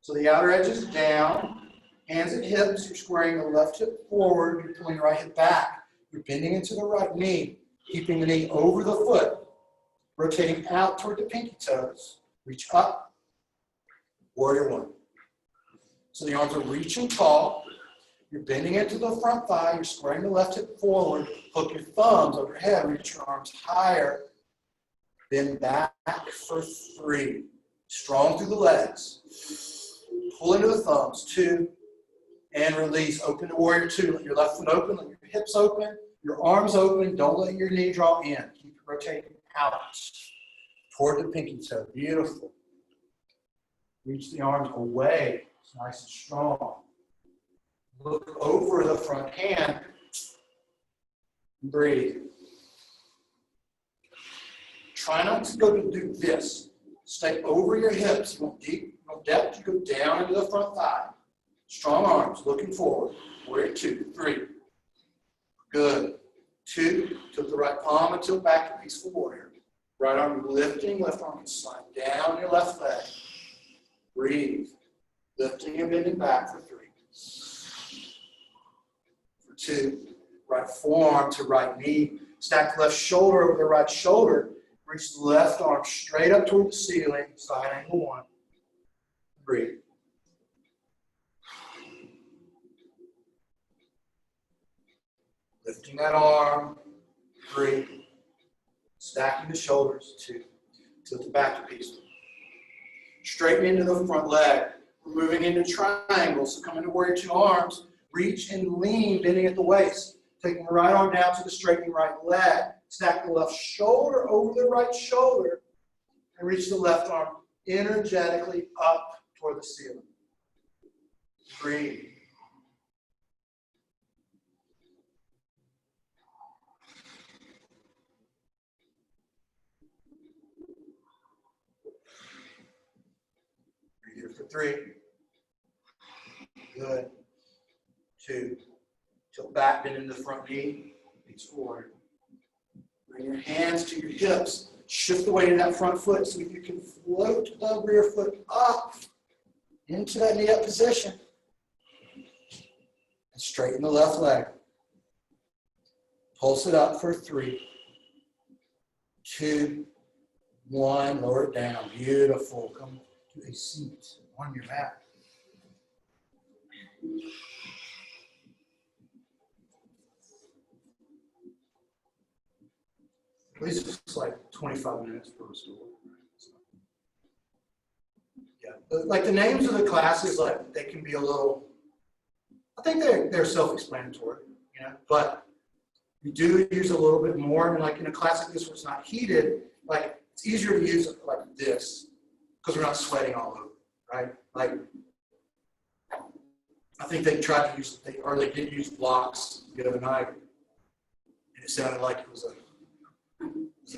So the outer edge is down. Hands at hips. You're squaring the left hip forward. You're pulling the right hip back. You're bending into the right knee. Keeping the knee over the foot. Rotating out toward the pinky toes. Reach up. Warrior 1. So the arms are reaching tall. You're bending into the front thigh. You're squaring the left hip forward. Hook your thumbs overhead. Reach your arms higher. Bend back for 3. Strong through the legs. Pull into the thumbs. 2. And release. Open to warrior 2. Let your left foot open. Let your hips open. Your arms open. Don't let your knee draw in. Keep it rotating out toward the pinky toe. Beautiful. Reach the arms away. It's nice and strong. Look over the front hand. Breathe. Try not to go to do this. Stay over your hips. You want deep, you want depth, you go down into the front thigh. Strong arms, looking forward. Warrior 2, 3. Good. 2, tilt the right palm and tilt back to peaceful warrior. Right arm lifting, left arm can slide down your left leg. Breathe. Lifting and bending back for 3. For 2. Right forearm to right knee. Stack the left shoulder over the right shoulder. Reach the left arm straight up toward the ceiling. Side angle 1. Breathe. Lifting that arm. 3. Stacking the shoulders. 2. Tilt it back to peaceful. Straighten into the front leg. We're moving into triangles. So come into warrior 2 arms. Reach and lean, bending at the waist. Taking the right arm down to the straightening right leg. Stack the left shoulder over the right shoulder. And reach the left arm energetically up toward the ceiling. Breathe. Breathe here for 3. Good. 2. Tilt back, bend into the front knee. Reach forward. Bring your hands to your hips. Shift the weight of that front foot so you can float the rear foot up into that knee up position. And straighten the left leg. Pulse it up for 3, 2, 1. Lower it down. Beautiful. Come to a seat on your mat. At least it's like 25 minutes per restore. Yeah, like the names of the classes, like they can be a little, I think they're self-explanatory, you know, but you do use a little bit more. And like in a class like this where it's not heated, like it's easier to use it like this because we're not sweating all over, right? Like I think they tried to use, they did use blocks the other night, and it sounded like it was a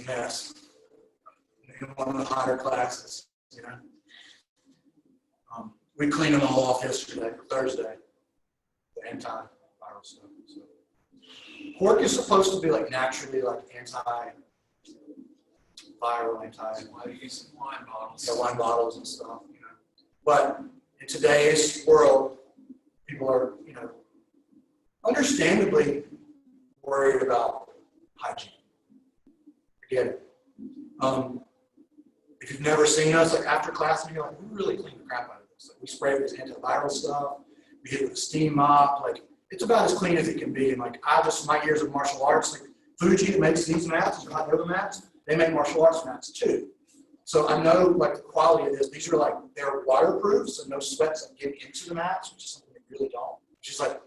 mess in one of the hotter classes, you know. We cleaned them all off yesterday, or Thursday, the antiviral stuff. So. Pork is supposed to be like naturally like antiviral, Why do you use some wine bottles? Yeah, wine bottles and stuff, you know. But in today's world, people are, you know, understandably worried about hygiene. Get it. If you've never seen us, like after class, you're like, we really clean the crap out of this. Like, we spray with this antiviral stuff. We hit it with a steam mop. Like it's about as clean as it can be. And like my years of martial arts, like Fuji that makes these mats, these hot yoga mats, they make martial arts mats too. So I know like the quality of this. These are like they're waterproof, so no sweats that get into the mats, which is something they really don't. Which is like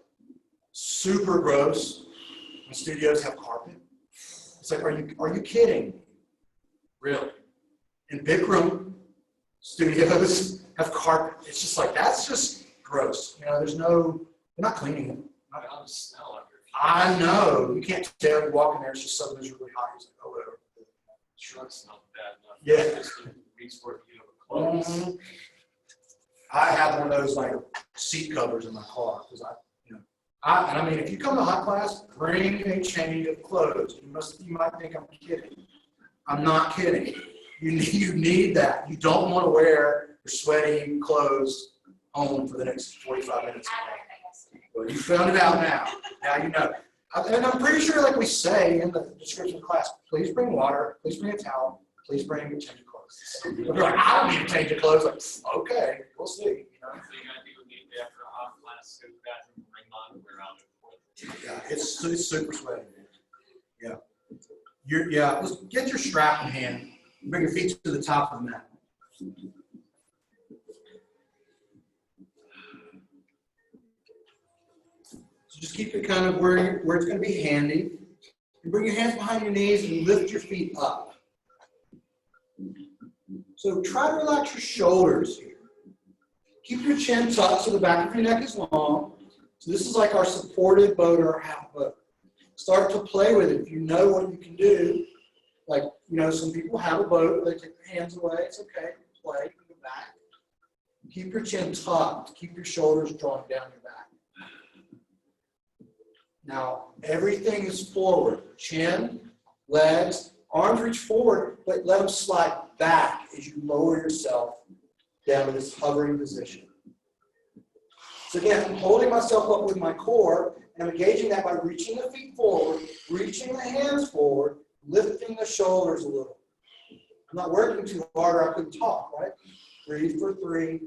super gross. When studios have carpet. It's like, are you kidding? Really? In Bikram studios have carpet. It's just like, that's just gross. You know, they're not cleaning it. I'll just smell it. I know. You can't tell you walk in there, it's just so miserably hot. It's like, oh, whatever. Truck smelled bad Yeah. Reach for it, you know, close. Mhm. I have one of those like seat covers in my car because I mean, if you come to hot class, bring a change of clothes. You might think I'm kidding. I'm not kidding. You need that. You don't want to wear your sweaty clothes home for the next 45 minutes. Well, you found it out now. Now you know. And I'm pretty sure, like we say in the description of class, please bring water, please bring a towel, please bring a change of clothes. If you're like, I don't need a change of clothes. Like, okay, we'll see. You know? So you're gonna do need after a hot class, go to the bathroom, bring underwear out. Yeah, it's super sweaty. Yeah. Let's get your strap in hand. Bring your feet to the top of the mat. So just keep it kind of where it's going to be handy. And bring your hands behind your knees and lift your feet up. So try to relax your shoulders here. Keep your chin tucked so the back of your neck is long. So this is like our supported boat or half boat. Start to play with it. If you know what you can do, like, you know, some people have a boat, they take their hands away, it's okay, play, go back. Keep your chin tucked, keep your shoulders drawn down your back. Now, everything is forward. Chin, legs, arms reach forward, but let them slide back as you lower yourself down to this hovering position. So again, I'm holding myself up with my core, and I'm engaging that by reaching the feet forward, reaching the hands forward, lifting the shoulders a little. I'm not working too hard or I couldn't talk, right? Breathe for 3.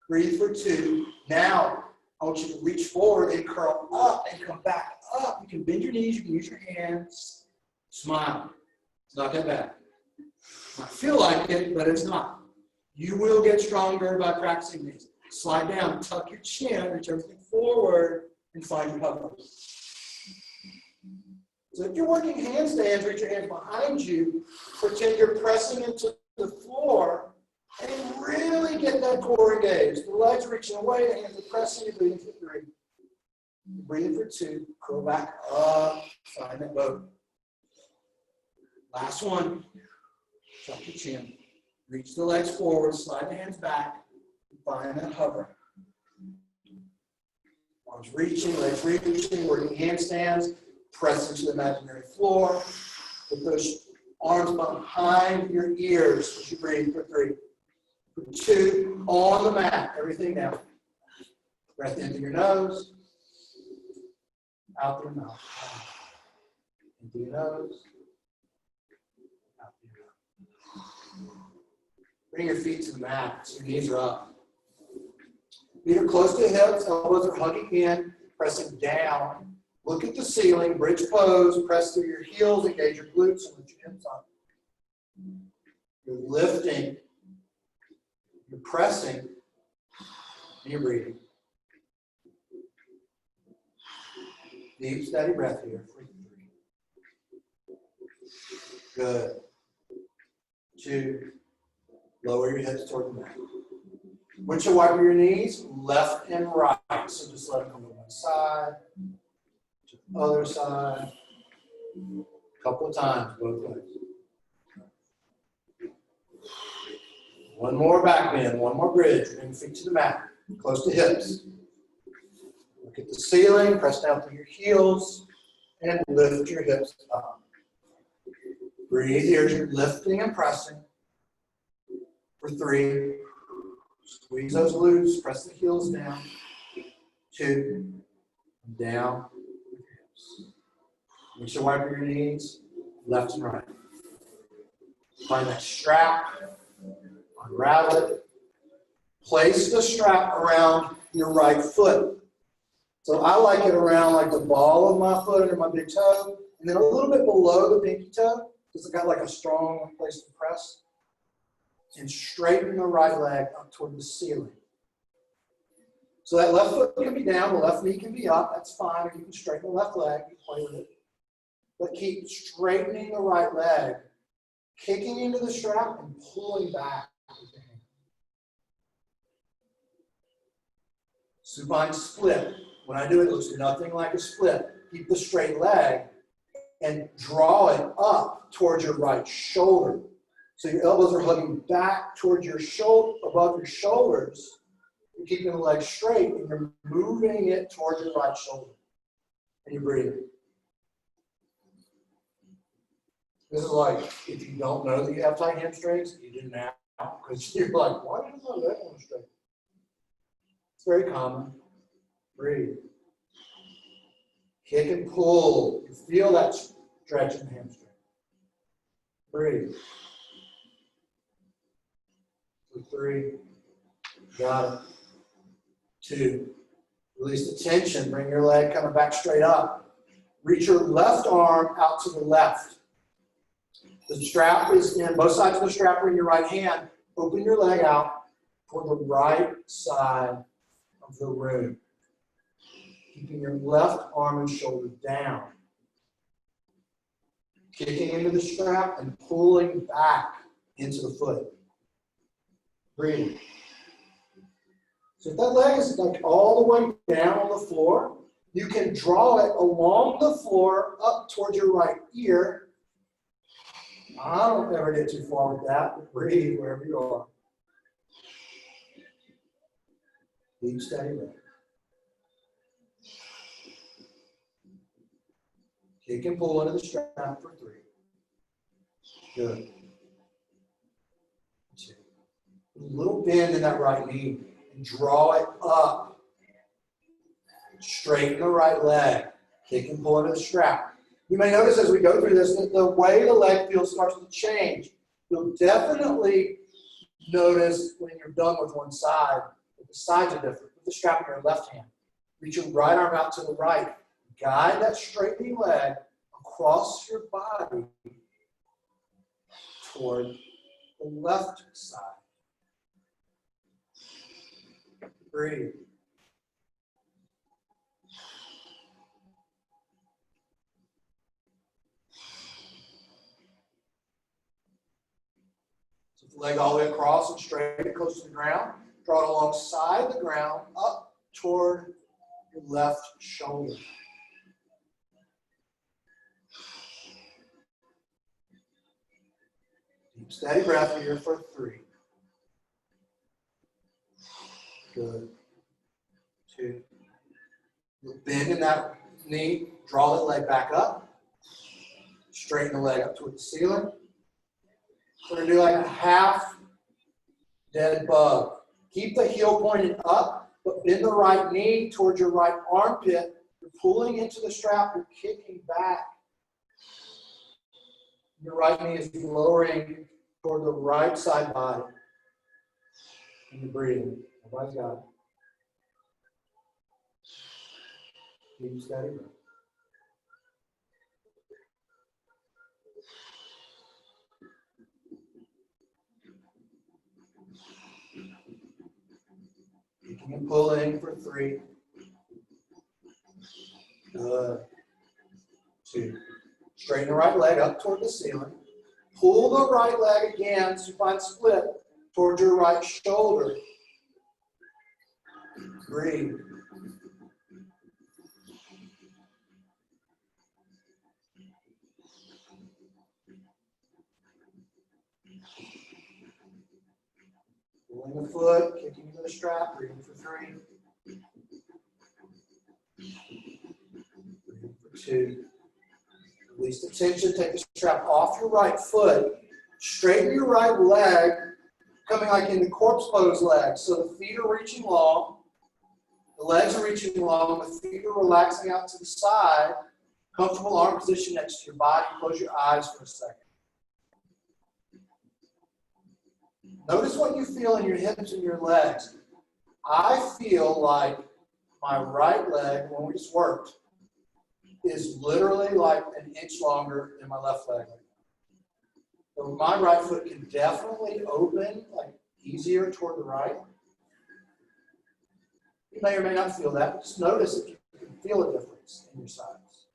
Breathe for 2. Now, I want you to reach forward and curl up and come back up. You can bend your knees, you can use your hands. Smile. It's not that bad. I feel like it, but it's not. You will get stronger by practicing these. Slide down, tuck your chin, reach everything forward, and find your hover. So if you're working handstands, reach your hands behind you, pretend you're pressing into the floor, and really get that core engaged. The legs reaching away, the hands are pressing, you're breathing for 3. Breathe for 2, curl back up, find that boat. Last one, tuck your chin. Reach the legs forward, slide the hands back, and find that hover. Arms reaching, legs reaching, working handstands. Press into the imaginary floor. Put those arms behind your ears as you breathe for 3. For 2, on the mat, everything down. Breath into your nose, out through your mouth. Into your nose, out through your mouth. Bring your feet to the mat so your knees are up. Feet are close to the hips, elbows are hugging in, pressing down. Look at the ceiling, bridge pose, press through your heels, engage your glutes, and lift your hips up. You're lifting, you're pressing, and you're breathing. Deep, steady breath here. 3. Good. 2. Lower your hips toward the mat. Windshield wiper your knees, left and right. So just let them come to one side. Other side. A couple of times, both ways. One more back bend, one more bridge. Bring feet to the mat, close to hips. Look at the ceiling, press down through your heels, and lift your hips up. Breathe here as you're lifting and pressing. For 3. Squeeze those glutes, press the heels down. 2. Down. Make sure wipe your knees, left and right. Find that strap, unravel it. Place the strap around your right foot. So I like it around like the ball of my foot under my big toe, and then a little bit below the pinky toe, because it's got like a strong place to press. And straighten the right leg up toward the ceiling. So that left foot can be down, the left knee can be up, that's fine, or you can straighten the left leg, you play with it. But keep straightening the right leg, kicking into the strap and pulling back with your hand. Supine split. When I do it, it looks nothing like a split. Keep the straight leg and draw it up towards your right shoulder. So your elbows are hugging back towards your shoulder, above your shoulders. You're keeping the leg straight, and you're moving it towards your right shoulder. And you breathe. This is like, if you don't know that you have tight hamstrings, you do now. Because you're like, why did my leg go straight? It's very common. Breathe. Kick and pull. You feel that stretch in the hamstring. Breathe. 3. Got it. 2. Release the tension. Bring your leg coming back straight up. Reach your left arm out to the left. The strap is in, both sides of the strap are in your right hand. Open your leg out toward the right side of the room. Keeping your left arm and shoulder down. Kicking into the strap and pulling back into the foot. Breathe. So if that leg is like all the way down on the floor, you can draw it along the floor up towards your right ear. I don't ever get too far with that, but breathe wherever you are. Deep, steady breath. Kick and pull into the strap for 3. Good. 2. A little bend in that right knee and draw it up. Straighten the right leg. Kick and pull into the strap. You may notice as we go through this that the way the leg feels starts to change. You'll definitely notice when you're done with one side that the sides are different. Put the strap in your left hand. Reach your right arm out to the right. Guide that straightening leg across your body toward the left side. Breathe. So the leg all the way across and straight, close to the ground. Draw it alongside the ground, up toward your left shoulder. Deep, steady breath here for 3. Good. 2. You'll bend in that knee, draw that leg back up. Straighten the leg up toward the ceiling. We're going to do like a half dead bug. Keep the heel pointed up, but bend the right knee towards your right armpit. You're pulling into the strap, you're kicking back. Your right knee is lowering toward the right side body. And you're breathing. Everybody's got it. Deep, steady breath. Kicking and pulling for 3. Good. 2. Straighten the right leg up toward the ceiling. Pull the right leg again, supine split, toward your right shoulder. Breathe. Pulling the foot, kicking into the strap, breathing for 3. Breathing for 2. Release the tension, take the strap off your right foot, straighten your right leg, coming like into corpse pose legs. So the feet are reaching long, the legs are reaching long, the feet are relaxing out to the side, comfortable arm position next to your body. Close your eyes for a second. Notice what you feel in your hips and your legs. I feel like my right leg, when we just worked, is literally like an inch longer than my left leg. So my right foot can definitely open like easier toward the right. You may or may not feel that, but just notice if you can feel a difference in your sides.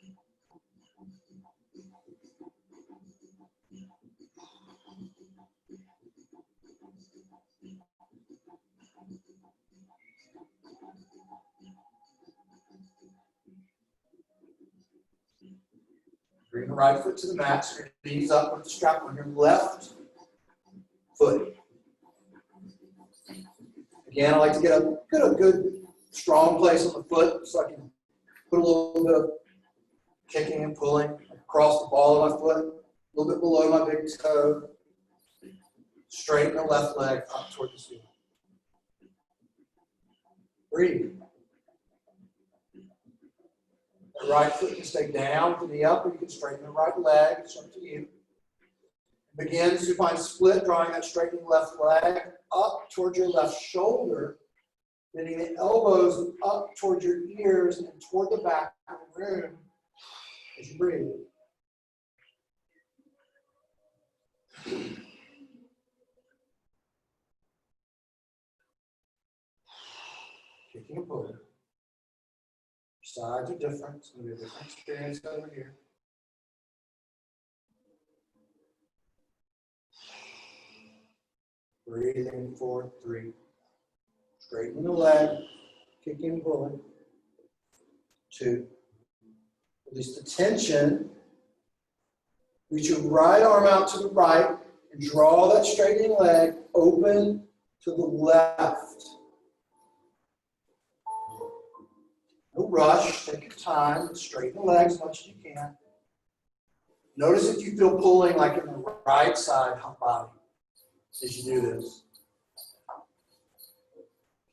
Bring the right foot to the mat, so your knees up with the strap on your left Again, I like to get a good strong place on the foot so I can put a little bit of kicking and pulling across the ball of my foot, a little bit below my big toe. Straighten the left leg up toward the ceiling. Breathe. The right foot can stay down with the knee up, or you can straighten the right leg. It's up to you. Begin supine split, drawing that straightening left leg up towards your left shoulder, bending the elbows up towards your ears and toward the back of the room as you breathe. Kicking and pulling. Sides are different. It's going to be a different experience over here. Breathing for 3. Straighten the leg, kicking and pulling. 2. Release the tension. Reach your right arm out to the right and draw that straightening leg open to the left. No rush, take your time, straighten the leg as much as you can. Notice if you feel pulling like in the right side body as you do this.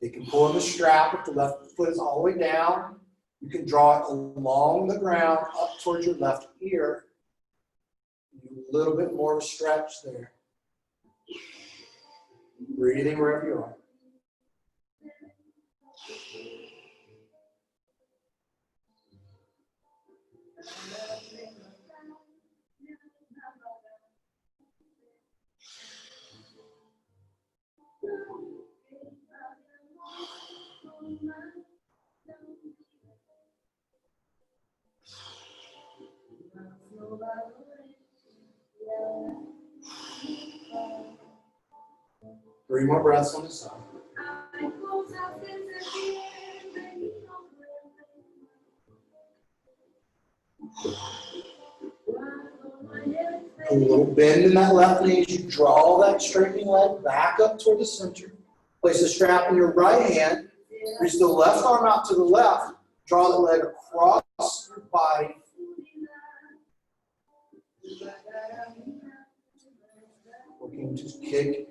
You can pull in the strap if the left foot is all the way down. You can draw it along the ground up towards your left ear. Do a little bit more of a stretch there. Breathing wherever you are. Three more breaths on the side. A little bend in that left knee as you draw that straightening leg back up toward the center. Place the strap in your right hand. Reach the left arm out to the left. Draw the leg across your body. Looking to kick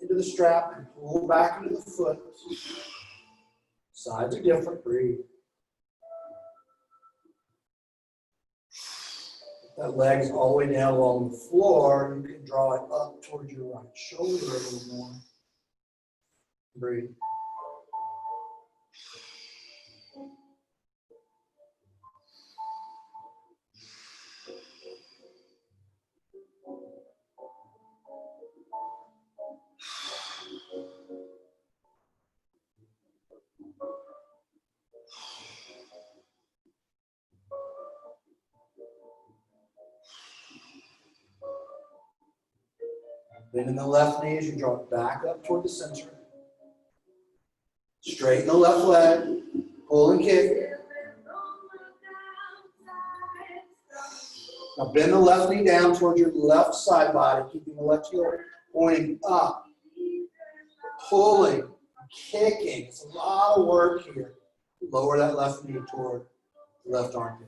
into the strap and pull back into the foot. Sides are different. Breathe. That leg is all the way down along the floor. You can draw it up towards your right shoulder a little more. Breathe. Bend in the left knee as you draw it back up toward the center. Straighten the left leg. Pull and kick. Now bend the left knee down toward your left side body, keeping the left heel pointing up. Pulling, kicking. It's a lot of work here. Lower that left knee toward the left armpit.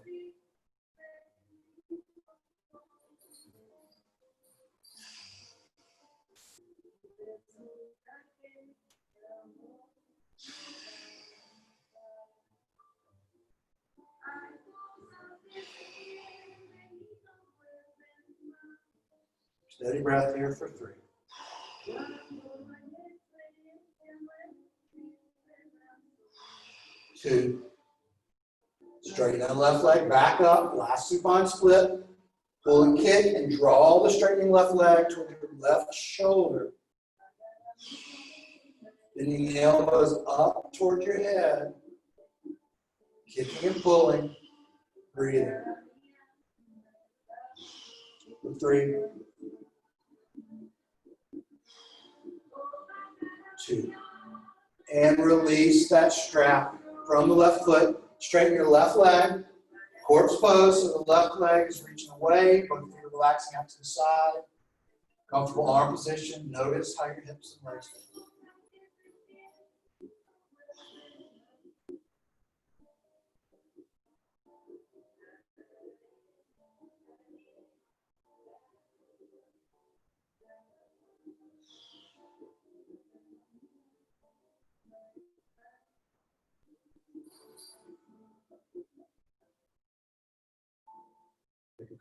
Steady breath here for 3. 2. Straighten that left leg back up. Last supine split. Pull and kick and draw the straightening left leg toward your left shoulder. Bending the elbows up toward your head. Kicking and pulling. Breathing. For 3. 2. And release that strap from the left foot. Straighten your left leg. Corpse pose, so the left leg is reaching away, both feet are relaxing out to the side. Comfortable arm position. Notice how your hips and legs move.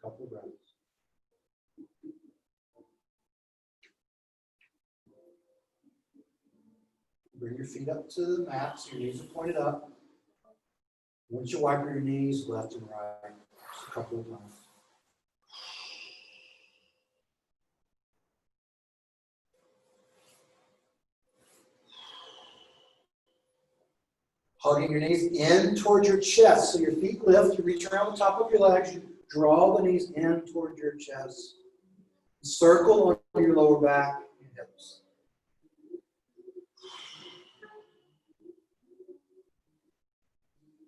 a couple of breaths. Bring your feet up to the mat so your knees are pointed up. Once you wipe your knees left and right, just a couple of times. Hugging your knees in towards your chest. So your feet lift, you reach around the top of your legs, you draw the knees in towards your chest. Circle on your lower back and hips.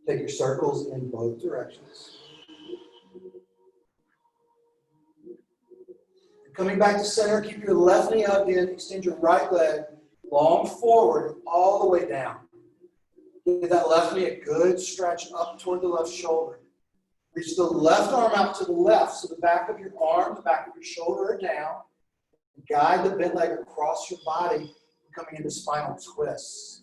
Take your circles in both directions. Coming back to center, keep your left knee hugged in, extend your right leg long forward all the way down. Give that left knee a good stretch up toward the left shoulder. Reach the left arm out to the left, so the back of your arm, the back of your shoulder are down. Guide the bent leg across your body, coming into spinal twists.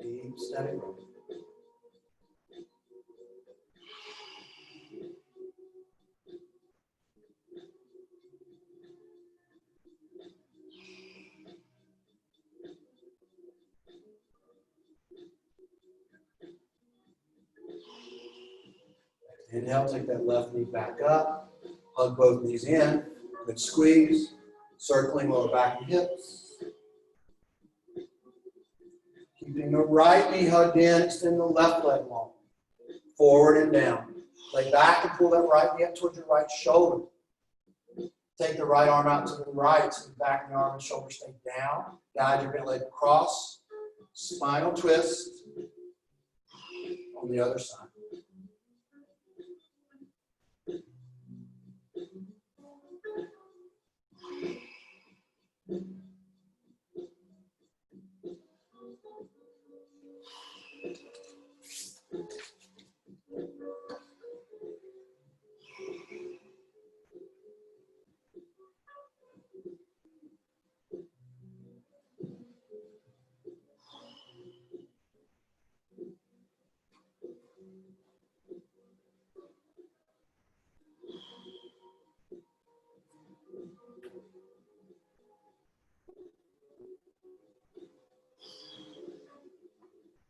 Deep, steady breath. Inhale, take that left knee back up. Hug both knees in. Good squeeze. Circling lower back and hips. Keeping the right knee hugged in, extend the left leg long. Forward and down. Lay back and pull that right knee up towards your right shoulder. Take the right arm out to the right, so the back of the arm and shoulder stay down. Guide your bent leg across. Spinal twist on the other side.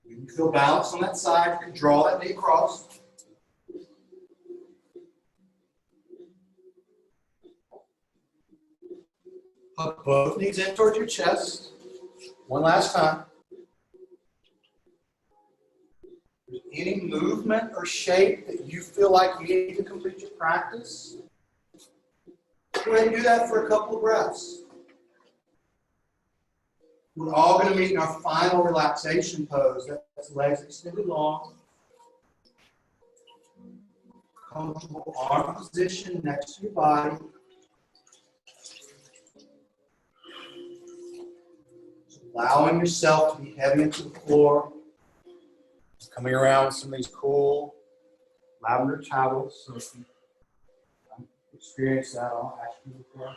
You feel balance on that side. You can draw that knee across. Hug both knees in towards your chest. One last time. If there's any movement or shape that you feel like you need to complete your practice, go ahead and do that for a couple of breaths. We're all going to meet in our final relaxation pose. That's legs extended long. Comfortable arm position next to your body. Allowing yourself to be heavy into the floor. Coming around with some of these cool lavender towels. So if you experience that, I'll ask you before.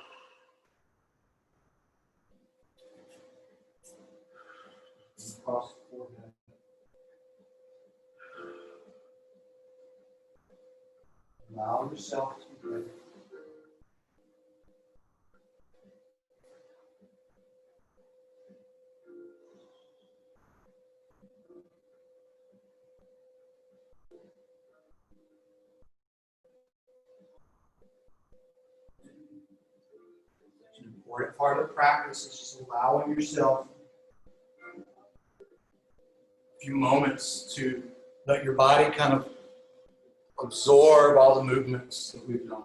Across the forehead. Allow yourself to breathe. It's an important part of the practice is just allowing yourself a few moments to let your body kind of absorb all the movements that we've done.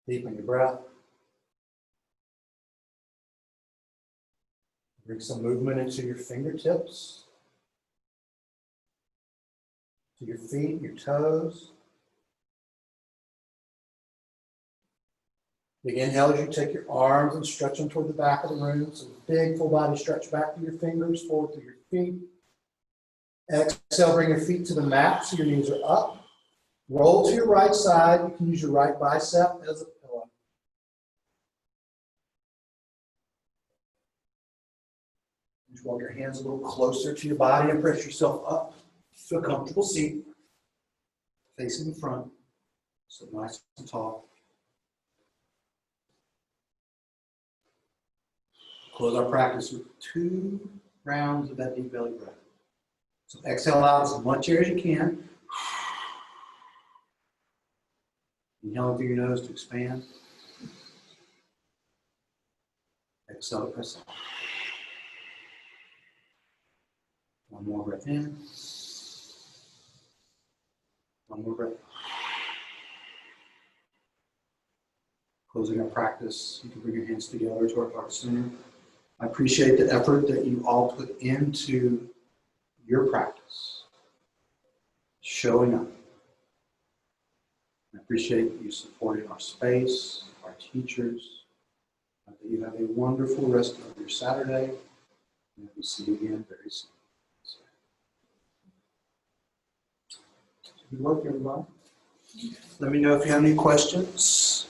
Deepen your breath. Bring some movement into your fingertips, to your feet, your toes. Big inhale as you take your arms and stretch them toward the back of the room. So big full body stretch back through your fingers, forward through your feet. Exhale, bring your feet to the mat so your knees are up. Roll to your right side. You can use your right bicep as a pillow. Just walk your hands a little closer to your body and press yourself up to a comfortable seat, facing the front, so nice and tall. Close our practice with 2 rounds of that deep belly breath. So exhale out as much air as you can. Inhale through your nose to expand. Exhale to press out. One more breath in. One more breath. Closing our practice, you can bring your hands together toward heart center. I appreciate the effort that you all put into your practice, showing up. I appreciate you supporting our space, our teachers. That you have a wonderful rest of your Saturday, and we'll see you again very soon. Good work, everybody. Let me know if you have any questions.